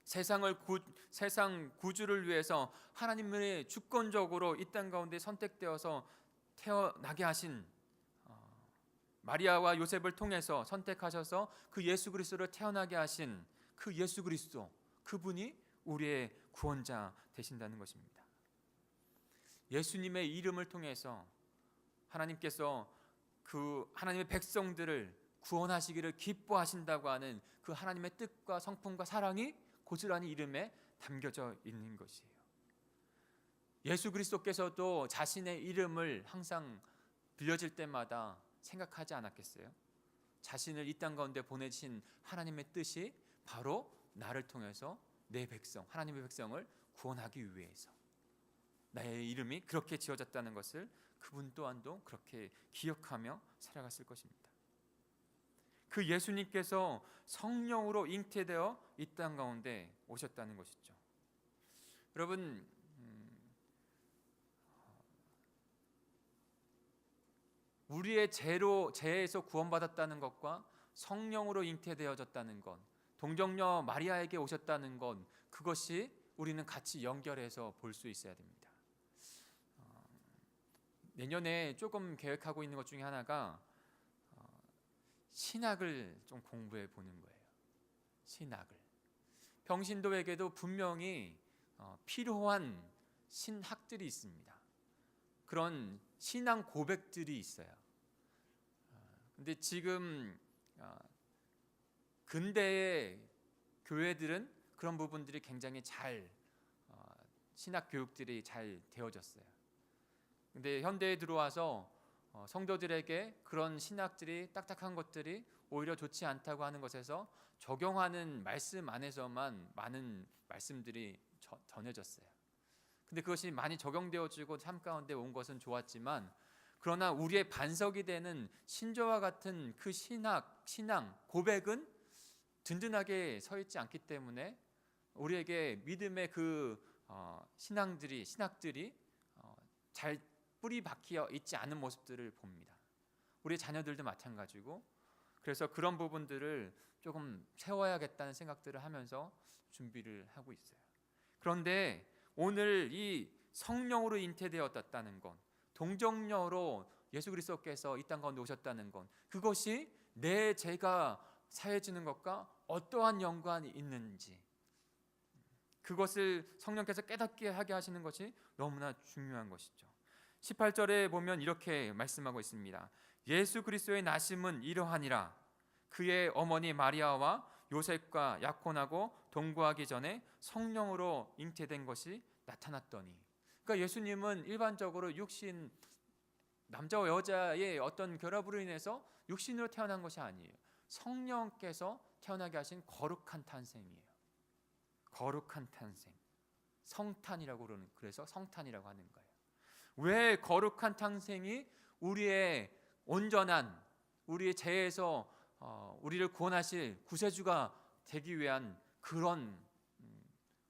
세상 구주를 위해서 하나님의 주권적으로 이 땅 가운데 선택되어서 태어나게 하신, 마리아와 요셉을 통해서 선택하셔서 그 예수 그리스도를 태어나게 하신 그 예수 그리스도, 그분이 우리의 구원자 되신다는 것입니다. 예수님의 이름을 통해서 하나님께서 그 하나님의 백성들을 구원하시기를 기뻐하신다고 하는 그 하나님의 뜻과 성품과 사랑이 고스란히 이름에 담겨져 있는 것이에요. 예수 그리스도께서도 자신의 이름을 항상 불려질 때마다 생각하지 않았겠어요? 자신을 이 땅 가운데 보내신 하나님의 뜻이 바로 나를 통해서 내 백성, 하나님의 백성을 구원하기 위해서 나의 이름이 그렇게 지어졌다는 것을 그분 또한도 그렇게 기억하며 살아갔을 것입니다. 그 예수님께서 성령으로 잉태되어 이 땅 가운데 오셨다는 것이죠. 여러분, 우리의 죄에서 구원받았다는 것과 성령으로 잉태되어졌다는 것, 동정녀 마리아에게 오셨다는 것, 그것이 우리는 같이 연결해서 볼 수 있어야 됩니다. 내년에 조금 계획하고 있는 것 중에 하나가 신학을 좀 공부해 보는 거예요. 신학을. 평신도에게도 분명히 필요한 신학들이 있습니다. 그런 신앙 고백들이 있어요. 근데 지금 근대의 교회들은 그런 부분들이 굉장히 잘 신학 교육들이 잘 되어졌어요. 근데 현대에 들어와서 성도들에게 그런 신학들이 딱딱한 것들이 오히려 좋지 않다고 하는 것에서 적용하는 말씀 안에서만 많은 말씀들이 전해졌어요. 근데 그것이 많이 적용되어지고 삶 가운데 온 것은 좋았지만, 그러나 우리의 반석이 되는 신조와 같은 그 신앙, 고백은 든든하게 서 있지 않기 때문에 우리에게 믿음의 그 신학들이 잘 뿌리 박혀 있지 않은 모습들을 봅니다. 우리 자녀들도 마찬가지고, 그래서 그런 부분들을 조금 세워야겠다는 생각들을 하면서 준비를 하고 있어요. 그런데 오늘 이 성령으로 잉태되었다는 것, 동정녀로 예수 그리스도께서 이 땅 가운데 오셨다는 것, 그것이 내 죄가 사해지는 것과 어떠한 연관이 있는지, 그것을 성령께서 깨닫게 하게 하시는 것이 너무나 중요한 것이죠. 18절에 보면 이렇게 말씀하고 있습니다. 예수 그리스도의 나심은 이러하니라. 그의 어머니 마리아와 요셉과 약혼하고 동거하기 전에 성령으로 잉태된 것이 나타났더니. 그러니까 예수님은 일반적으로 육신, 남자와 여자의 어떤 결합으로 인해서 육신으로 태어난 것이 아니에요. 성령께서 태어나게 하신 거룩한 탄생이에요. 거룩한 탄생, 성탄이라고 그러는, 그래서 성탄이라고 하는 거예요. 왜 거룩한 탄생이 우리의 온전한, 우리의 죄에서 우리를 구원하실 구세주가 되기 위한 그런,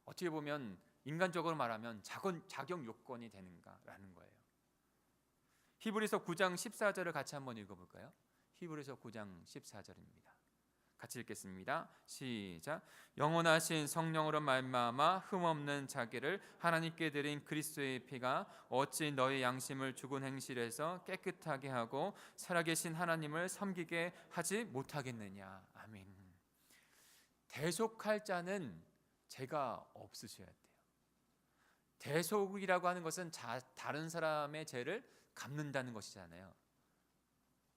어떻게 보면 인간적으로 말하면 자격 요건이 되는가라는 거예요. 히브리서 9장 14절을 같이 한번 읽어볼까요? 히브리서 9장 14절입니다. 같이 읽겠습니다. 시작. 영원하신 성령으로 말미암아 흠없는 자기를 하나님께 드린 그리스도의 피가 어찌 너희 양심을 죽은 행실에서 깨끗하게 하고 살아계신 하나님을 섬기게 하지 못하겠느냐. 아멘. 대속할 자는 죄가 없으셔야 돼요. 대속이라고 하는 것은 다른 사람의 죄를 갚는다는 것이잖아요.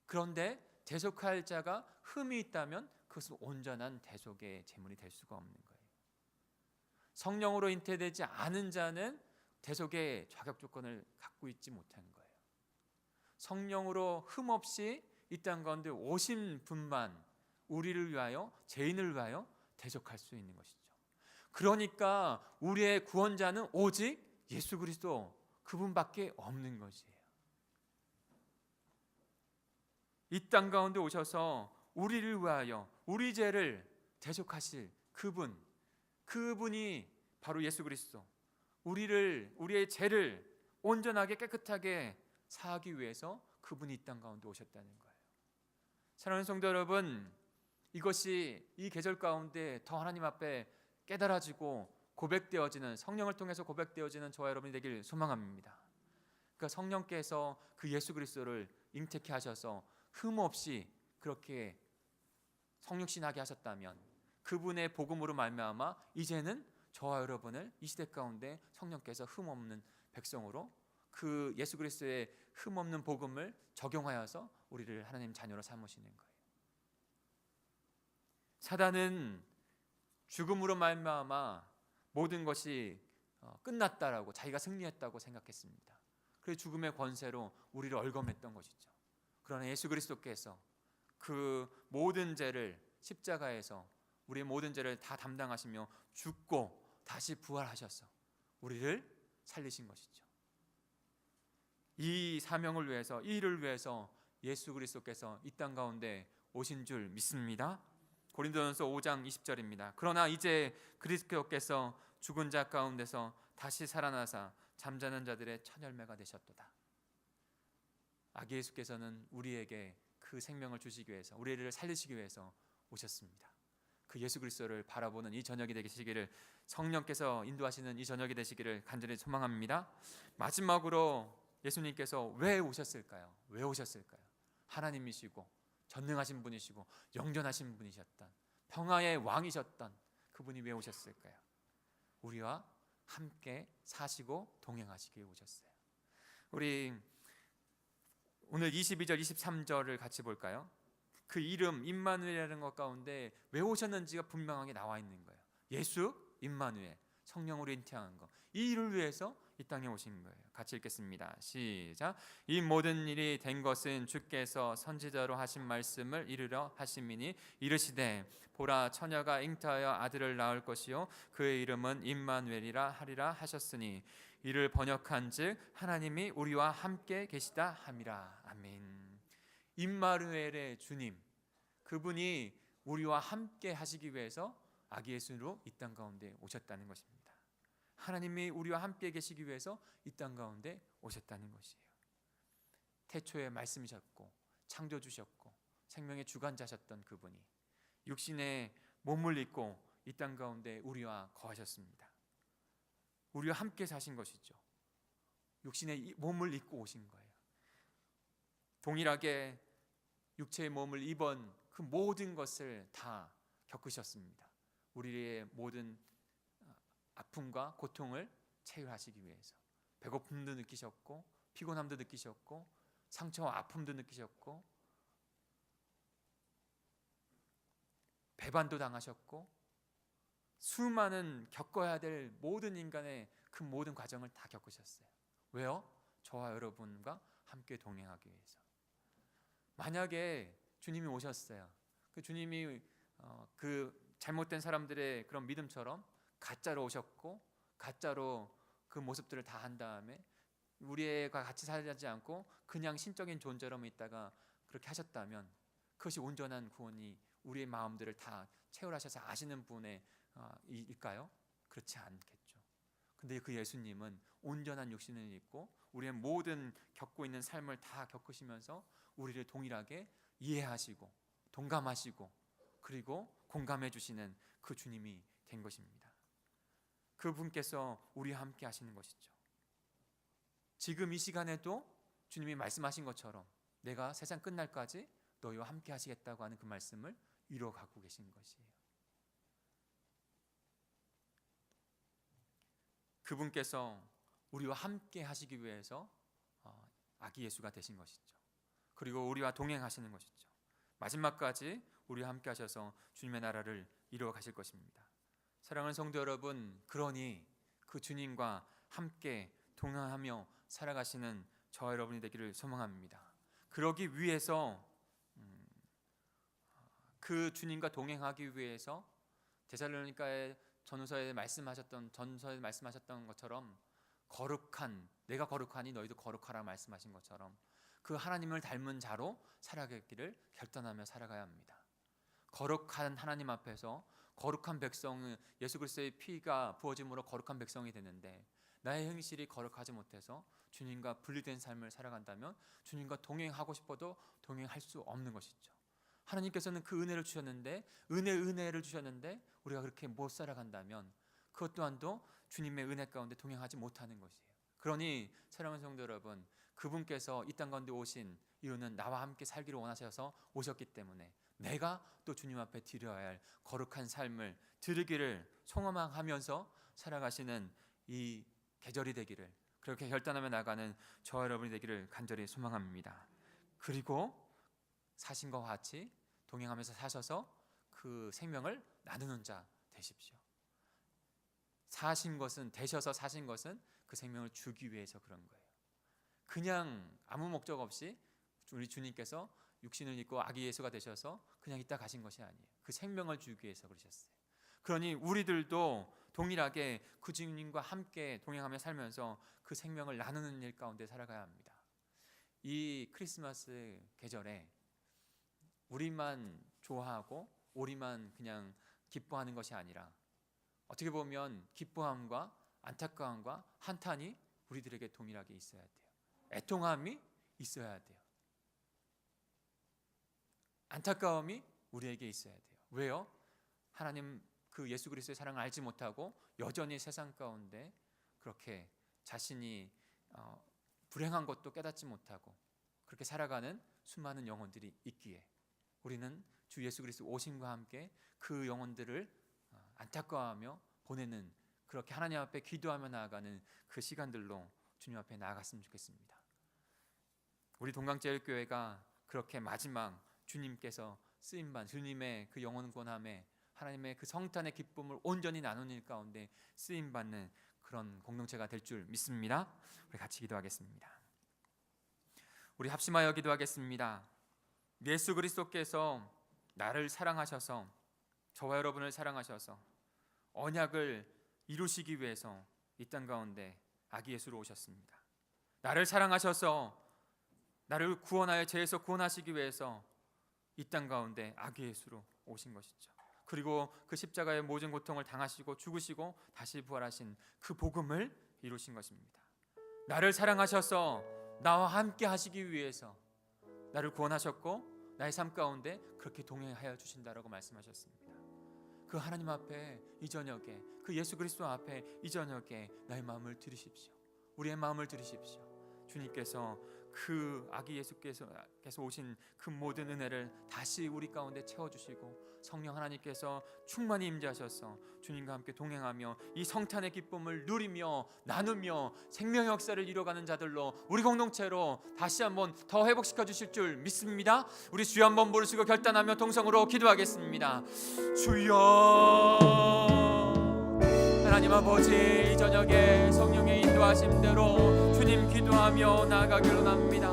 그런데 대속할 자가 흠이 있다면 그것은 온전한 대속의 제물이 될 수가 없는 거예요. 성령으로 잉태되지 않은 자는 대속의 자격 조건을 갖고 있지 못한 거예요. 성령으로 흠 없이 이 땅 가운데 오신 분만 우리를 위하여, 죄인을 위하여 대속할 수 있는 것이죠. 그러니까 우리의 구원자는 오직 예수 그리스도, 그분밖에 없는 것이에요. 이 땅 가운데 오셔서 우리를 위하여, 우리 죄를 대속하실 그분이 바로 예수 그리스도, 우리의 죄를 온전하게 깨끗하게 사하기 위해서 그분이 이 땅 가운데 오셨다는 거예요. 사랑하는 성도 여러분, 이것이 이 계절 가운데 더 하나님 앞에 깨달아지고 고백되어지는, 성령을 통해서 고백되어지는 저와 여러분이 되길 소망합니다. 그러니까 성령께서 그 예수 그리스도를 잉태케 하셔서 흠없이 그렇게 성육신하게 하셨다면, 그분의 복음으로 말미암아 이제는 저와 여러분을 이 시대 가운데 성령께서 흠없는 백성으로 그 예수 그리스도의 흠없는 복음을 적용하여서 우리를 하나님 자녀로 삼으시는 거예요. 사단은 죽음으로 말미암아 모든 것이 끝났다라고, 자기가 승리했다고 생각했습니다. 그래서 죽음의 권세로 우리를 얼검했던 것이죠. 그러나 예수 그리스도께서 그 모든 죄를 십자가에서 우리의 모든 죄를 다 담당하시며 죽고 다시 부활하셔서 우리를 살리신 것이죠. 이 사명을 위해서, 이 일을 위해서 예수 그리스도께서 이 땅 가운데 오신 줄 믿습니다. 고린도전서 5장 20절입니다. 그러나 이제 그리스도께서 죽은 자 가운데서 다시 살아나사 잠자는 자들의 첫 열매가 되셨도다. 아기 예수께서는 우리에게 그 생명을 주시기 위해서, 우리를 살리시기 위해서 오셨습니다. 그 예수 그리스도를 바라보는 이 저녁이 되시기를, 성령께서 인도하시는 이 저녁이 되시기를 간절히 소망합니다. 마지막으로 예수님께서 왜 오셨을까요? 왜 오셨을까요? 하나님이시고 전능하신 분이시고 영존하신 분이셨던, 평화의 왕이셨던 그분이 왜 오셨을까요? 우리와 함께 사시고 동행하시기 위해 오셨어요. 우리 오늘 22절 23절을 같이 볼까요? 그 이름 임마누엘이라는 것 가운데 왜 오셨는지가 분명하게 나와 있는 거예요. 예수 임마누엘, 성령으로 잉태한 것, 이 일을 위해서 이 땅에 오신 거예요. 같이 읽겠습니다. 시작. 이 모든 일이 된 것은 주께서 선지자로 하신 말씀을 이루려 하심이니, 이르시되 보라, 처녀가 잉태하여 아들을 낳을 것이요 그의 이름은 임마누엘이라 하리라 하셨으니, 이를 번역한즉 하나님이 우리와 함께 계시다 함이라. 아멘. 임마누엘의 주님, 그분이 우리와 함께 하시기 위해서 아기 예수로 이 땅 가운데 오셨다는 것입니다. 하나님이 우리와 함께 계시기 위해서 이 땅 가운데 오셨다는 것이에요. 태초에 말씀이셨고 창조주셨고 생명의 주관자셨던 그분이 육신의 몸을 입고 이 땅 가운데 우리와 거하셨습니다. 우리와 함께 사신 것이죠. 육신의 몸을 입고 오신 거예요. 동일하게 육체의 몸을 입은 그 모든 것을 다 겪으셨습니다. 우리의 모든 아픔과 고통을 체휼하시기 위해서 배고픔도 느끼셨고 피곤함도 느끼셨고 상처와 아픔도 느끼셨고 배반도 당하셨고 수많은 겪어야 될 모든 인간의 그 모든 과정을 다 겪으셨어요. 왜요? 저와 여러분과 함께 동행하기 위해서. 만약에 주님이 오셨어요. 그 주님이 그 잘못된 사람들의 그런 믿음처럼 가짜로 오셨고 가짜로 그 모습들을 다 한 다음에 우리가 같이 살지 않고 그냥 신적인 존재로만 있다가 그렇게 하셨다면 그것이 온전한 구원이 우리의 마음들을 다 체험하셔서 아시는 분의 일까요? 그렇지 않겠죠. 근데 그 예수님은 온전한 육신을 입고 우리의 모든 겪고 있는 삶을 다 겪으시면서 우리를 동일하게 이해하시고 동감하시고 그리고 공감해 주시는 그 주님이 된 것입니다. 그분께서 우리와 함께 하시는 것이죠. 지금 이 시간에도 주님이 말씀하신 것처럼 내가 세상 끝날까지 너희와 함께 하시겠다고 하는 그 말씀을 이뤄가고 계신 것이에요. 그분께서 우리와 함께 하시기 위해서 아기 예수가 되신 것이죠. 그리고 우리와 동행하시는 것이죠. 마지막까지 우리와 함께 하셔서 주님의 나라를 이루어 가실 것입니다. 사랑하는 성도 여러분, 그러니 그 주님과 함께 동행하며 살아가시는 저와 여러분이 되기를 소망합니다. 그러기 위해서 그 주님과 동행하기 위해서 데살로니가의 전서에 말씀하셨던 것처럼 거룩한, 내가 거룩하니 너희도 거룩하라 말씀하신 것처럼 그 하나님을 닮은 자로 살아가기를 결단하며 살아가야 합니다. 거룩한 하나님 앞에서 거룩한 백성, 예수 그리스도의 피가 부어짐으로 거룩한 백성이 되는데 나의 행실이 거룩하지 못해서 주님과 분리된 삶을 살아간다면 주님과 동행하고 싶어도 동행할 수 없는 것이죠. 하나님께서는 그 은혜를 주셨는데 은혜를 주셨는데 우리가 그렇게 못 살아간다면 그것 또한도 주님의 은혜 가운데 동행하지 못하는 것이에요. 그러니 사랑하는 성도 여러분, 그분께서 이 땅 가운데 오신 이유는 나와 함께 살기를 원하셔서 오셨기 때문에 내가 또 주님 앞에 드려야 할 거룩한 삶을 드리기를 소망하면서 살아가시는 이 계절이 되기를, 그렇게 결단하며 나가는 저와 여러분이 되기를 간절히 소망합니다. 그리고 사신 것과 같이 동행하면서 사셔서 그 생명을 나누는 자 되십시오. 사신 것은, 되셔서 사신 것은 그 생명을 주기 위해서 그런 거예요. 그냥 아무 목적 없이 우리 주님께서 육신을 입고 아기 예수가 되셔서 그냥 있다 가신 것이 아니에요. 그 생명을 주기 위해서 그러셨어요. 그러니 우리들도 동일하게 그 주님과 함께 동행하며 살면서 그 생명을 나누는 일 가운데 살아가야 합니다. 이 크리스마스 계절에 우리만 좋아하고 우리만 그냥 기뻐하는 것이 아니라 어떻게 보면 기뻐함과 안타까움과 한탄이 우리들에게 동일하게 있어야 돼요. 애통함이 있어야 돼요. 안타까움이 우리에게 있어야 돼요. 왜요? 하나님 그 예수 그리스도의 사랑을 알지 못하고 여전히 세상 가운데 그렇게 자신이 불행한 것도 깨닫지 못하고 그렇게 살아가는 수많은 영혼들이 있기에 우리는 주 예수 그리스도 오심과 함께 그 영혼들을 안타까워하며 보내는, 그렇게 하나님 앞에 기도하며 나아가는 그 시간들로 주님 앞에 나아갔으면 좋겠습니다. 우리 동강제일교회가 그렇게 마지막 주님께서 쓰임받은 주님의 그 영혼 권함에 하나님의 그 성탄의 기쁨을 온전히 나누는 일 가운데 쓰임받는 그런 공동체가 될 줄 믿습니다. 우리 같이 기도하겠습니다. 우리 합심하여 기도하겠습니다. 예수 그리스도께서 나를 사랑하셔서, 저와 여러분을 사랑하셔서 언약을 이루시기 위해서 이 땅 가운데 아기 예수로 오셨습니다. 나를 사랑하셔서 나를 구원하여 죄에서 구원하시기 위해서 이 땅 가운데 아기 예수로 오신 것이죠. 그리고 그 십자가의 모든 고통을 당하시고 죽으시고 다시 부활하신 그 복음을 이루신 것입니다. 나를 사랑하셔서 나와 함께 하시기 위해서 나를 구원하셨고 나의 삶 가운데 그렇게 동행하여 주신다라고 말씀하셨습니다. 그 하나님 앞에 이 저녁에, 그 예수 그리스도 앞에 이 저녁에 나의 마음을 들으십시오. 우리의 마음을 들으십시오. 주님께서 그 아기 예수께서 오신 그 모든 은혜를 다시 우리 가운데 채워주시고 성령 하나님께서 충만히 임재하셔서 주님과 함께 동행하며 이 성탄의 기쁨을 누리며 나누며 생명의 역사를 이뤄가는 자들로 우리 공동체로 다시 한번 더 회복시켜 주실 줄 믿습니다. 우리 주여 한번 부르시고 결단하며 동성으로 기도하겠습니다. 주여, 하나님 아버지, 이 저녁에 성령의 인도하심대로 주님 기도하며 나아가기로 합니다.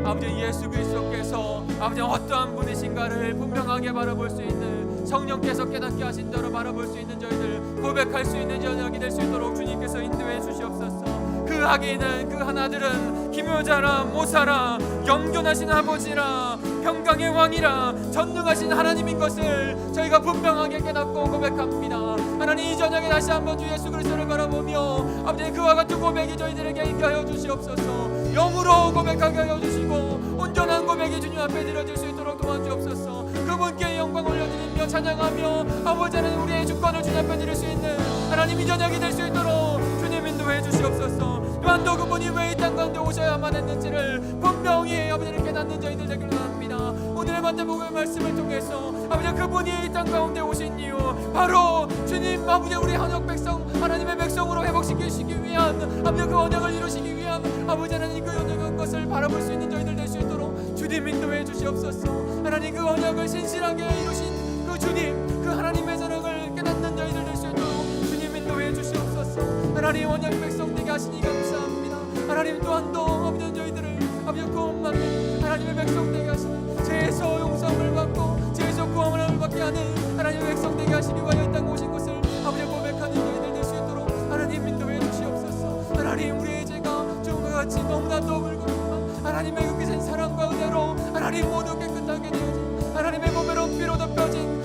아버지, 예수 그리스도께서 아버지 어떠한 분이신가를 분명하게 바라볼 수 있는, 성령께서 깨닫게 하신 대로 바라볼 수 있는 저희들 고백할 수 있는 저녁이 될 수 있도록 주님께서 인도해 주시옵소서. 그 아기는, 그 하나들은 기묘자라, 모사라, 영존하신 아버지라, 평강의 왕이라, 전능하신 하나님인 것을 저희가 분명하게 깨닫고 고백합니다. 하나님, 이 저녁에 다시 한번 주 예수 그리스도를 바라보며 아버지 그와 같은 고백이 저희들에게 있게 하여 주시옵소서. 영으로 고백하게 하여 주시고 온전한 고백이 주님 앞에 드려질 수 있도록 도와주옵소서. 그분께 영광 올려드리며 찬양하며 아버지 하나님 우리의 주권을 주님 앞에 드릴 수 있는 하나님 이 저녁이 될 수 있도록 주님 인도해 주시옵소서. 또한 또 그분이 왜 이 땅 가운데 오셔야만 했는지를 분명히 아버지를 깨닫는 저희들 되기를 원합니다. 오늘의 마태복음의 말씀을 통해서 아버지 그분이 이 땅 가운데 오신 이유 바로 주님 아버지 우리 한국 백성 하나님의 백성으로 회복시키시기 위한 아버지 그 언약을 이루시기 위한 아버지 하나님 그 언약의 것을 바라볼 수 있는 저희들 될 수 있도록 주님 인도해 주시옵소서. 하나님 그 언약을 신실하게 이루신 그 주님, 그 하나님의 사랑을 깨닫는 저희들 될 수 있도록 주님 인도해 주시옵소서. 하나님 언약 백성 되게 하시니 감사합니다. 하나님 또한 또 아버지 저희들을 아버지 구원받는 하나님의 백성 되게 하시는, 죄에서 용서함을 받고 죄에서 구원을 받게 하는 하나님의 백성 되게 하시기 위하여 이 땅 오신 것을 아버지 고백하는 저희들 될 수 있도록 하나님 인도해 주시옵소서. 하나님 우리의 죄가 주님과 같이 너무나 떠물거리지만 하나님의 그 크신 사랑과 은혜로 하나님 모두 깨끗하게 되어진 하나님의 몸으로 피로 덮여진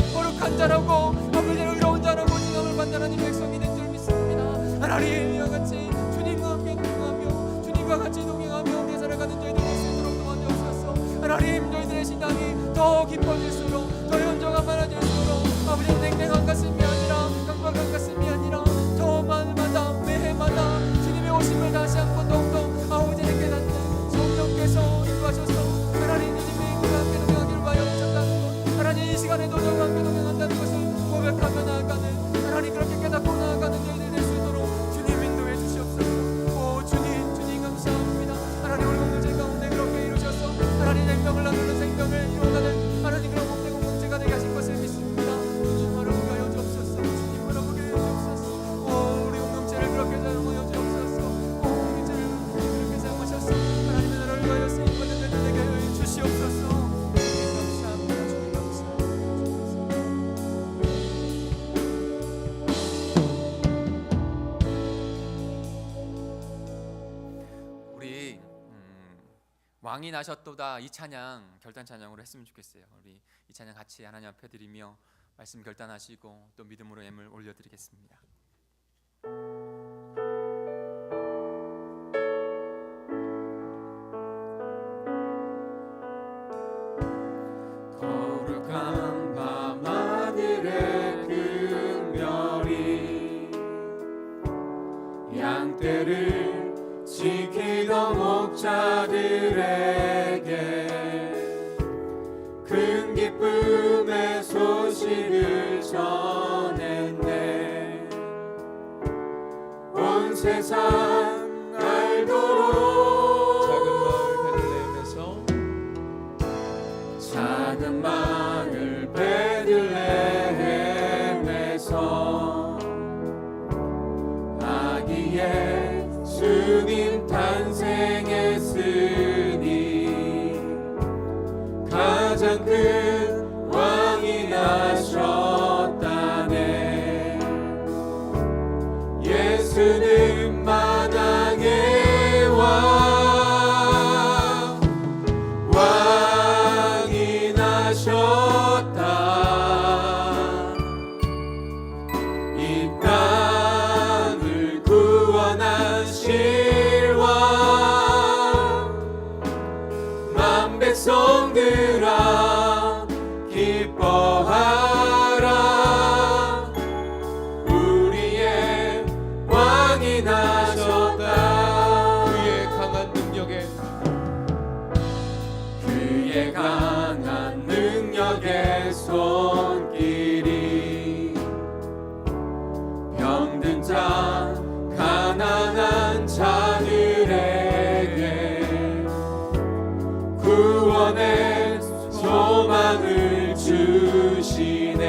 자라고 아버지 의로운 자라고 칭함을 받는 하나님 백성이 된 줄 믿습니다. 하나님 이와 같이 주님과 함께 동행하며 주님과 같이 동행하며 함께 살아가는 저희들 될 수 있도록 도와주옵소서. 하나님 저희들의 신앙이 더 깊어질수록 더 연정한 많아질수록 아버지 냉랭한 가슴이 아니라 강박한 가슴이 아니라 더 마다 매해마다 주님의 오심을 다시 한번 더욱더 아버지를 깨닫는 성령께서 인도하셔서 하나님 주님과 함께 동행하기를 바라옵나이다. 하나님 이 시간에도 저와 함께 동행한다는 것을 고백하며 나아가는 하나님 그렇게 깨닫고 나아가는 저희들 될 수 있도록 주님 인도해 주시옵소서. 오 주님 감사합니다. 하나님 우리 공동체 가운데 그렇게 이루셔서 하나님 생명을 나누는 생명을 이루어가는 하나님 그런 목대 공동체가 되게 하신 것을 믿습니다. 주님 바라보게 하여 주옵소서. 주님 바라보게 하여 주옵소서. 오 우리 공동체를 그렇게 사용하여 주옵소서. 오 우리 교회를 그렇게 사용하셔서 하나님의 나라를 위하여 쓰임받는 자들 되게 하여 주시옵소서. 왕이 나셨도다 이 찬양 결단 찬양으로 했으면 좋겠어요. 우리 이 찬양 같이 하나님 앞에 드리며 말씀 결단하시고 또 믿음으로 예물 올려드리겠습니다. 거룩한 밤하늘의 금별이 양떼를 지키던 목자들에게 큰 기쁨의 소식을 전했네. 온 세상 알도록 작은 마을 베들레헴에서 아기의 주님 탄생했으니 가장 큰 왕이 나셨다네. 예수는 만왕의 왕이 나셨다. 이 땅을 구원하실 왕 백성들아 기뻐하라. 우리의 왕이 나셨다. 그의 강한 능력의 손길이 병든 자 가난한 자들에게 구원의 소망을 주시네.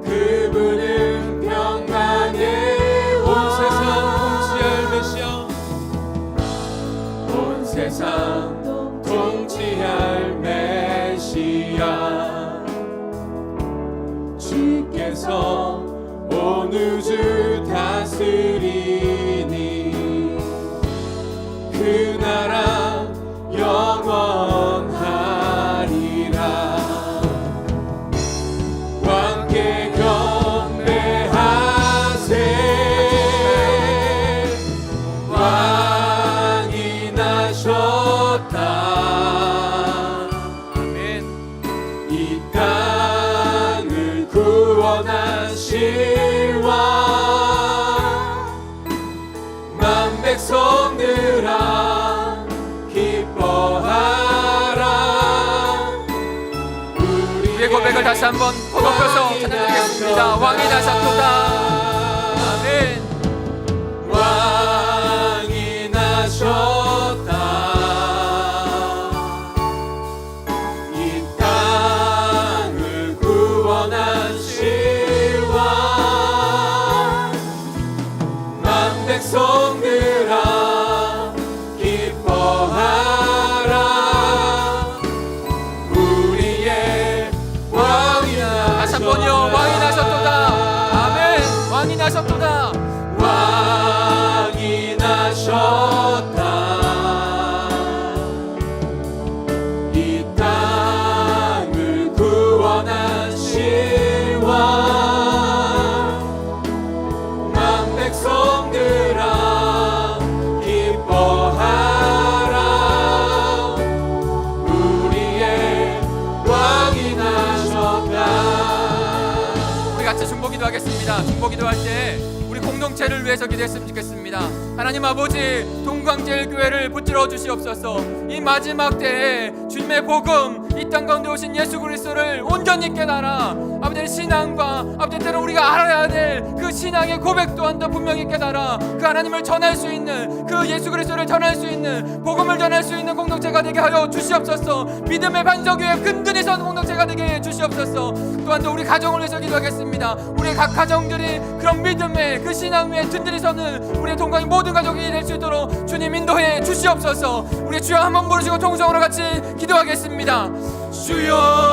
그분은 평강의 온 세상 통치할 메시아, 온 세상 통치할 메시아. 주께서 온 우주 다스리니 그 나라 영원하리라. 왕께 경배하세. 왕이 나셨다. 아멘. 이 땅을 구원하실 왕 만 백성들아 기뻐하라. 우리의 고백을 다시 한번 고백해서 찬양드리겠습니다. 왕이 나셨도다. 아멘. 왕이 나셨다. 이 땅을 구원하실 왕 만 백성들아 기뻐하라. 우리의 왕이 나셨도다. 다시 한번요. 왕이 나셨도다. 아멘. 기도합니다. 중보 기도할 때 우리 공동체를 위해서 기도했으면 좋겠습니다. 하나님 아버지, 동광제일교회를 붙들어 주시옵소서. 이 마지막 때에 주님의 복음, 이 땅 가운데 오신 예수 그리스도를 온전히 깨달아 아버지의 신앙과 아버지 때로 우리가 알아야 될 그 신앙의 고백 또한 더 분명히 깨달아 그 하나님을 전할 수 있는, 그 예수 그리스도를 전할 수 있는, 복음을 전할 수 있는 공동체가 되게 하여 주시옵소서. 믿음의 반석 위에 든든히 선 공동체가 되게 해 주시옵소서. 또한 또 우리 가정을 위해서 기도하겠습니다. 우리 각 가정들이 그런 믿음의 그 신앙 위에 든든히 서는 우리의 동강의 모든 가족이 될 수 있도록 주님 인도해 주시옵소서. 우리 주여 한번 부르시고 통성으로 같이 기도하겠습니다. 주여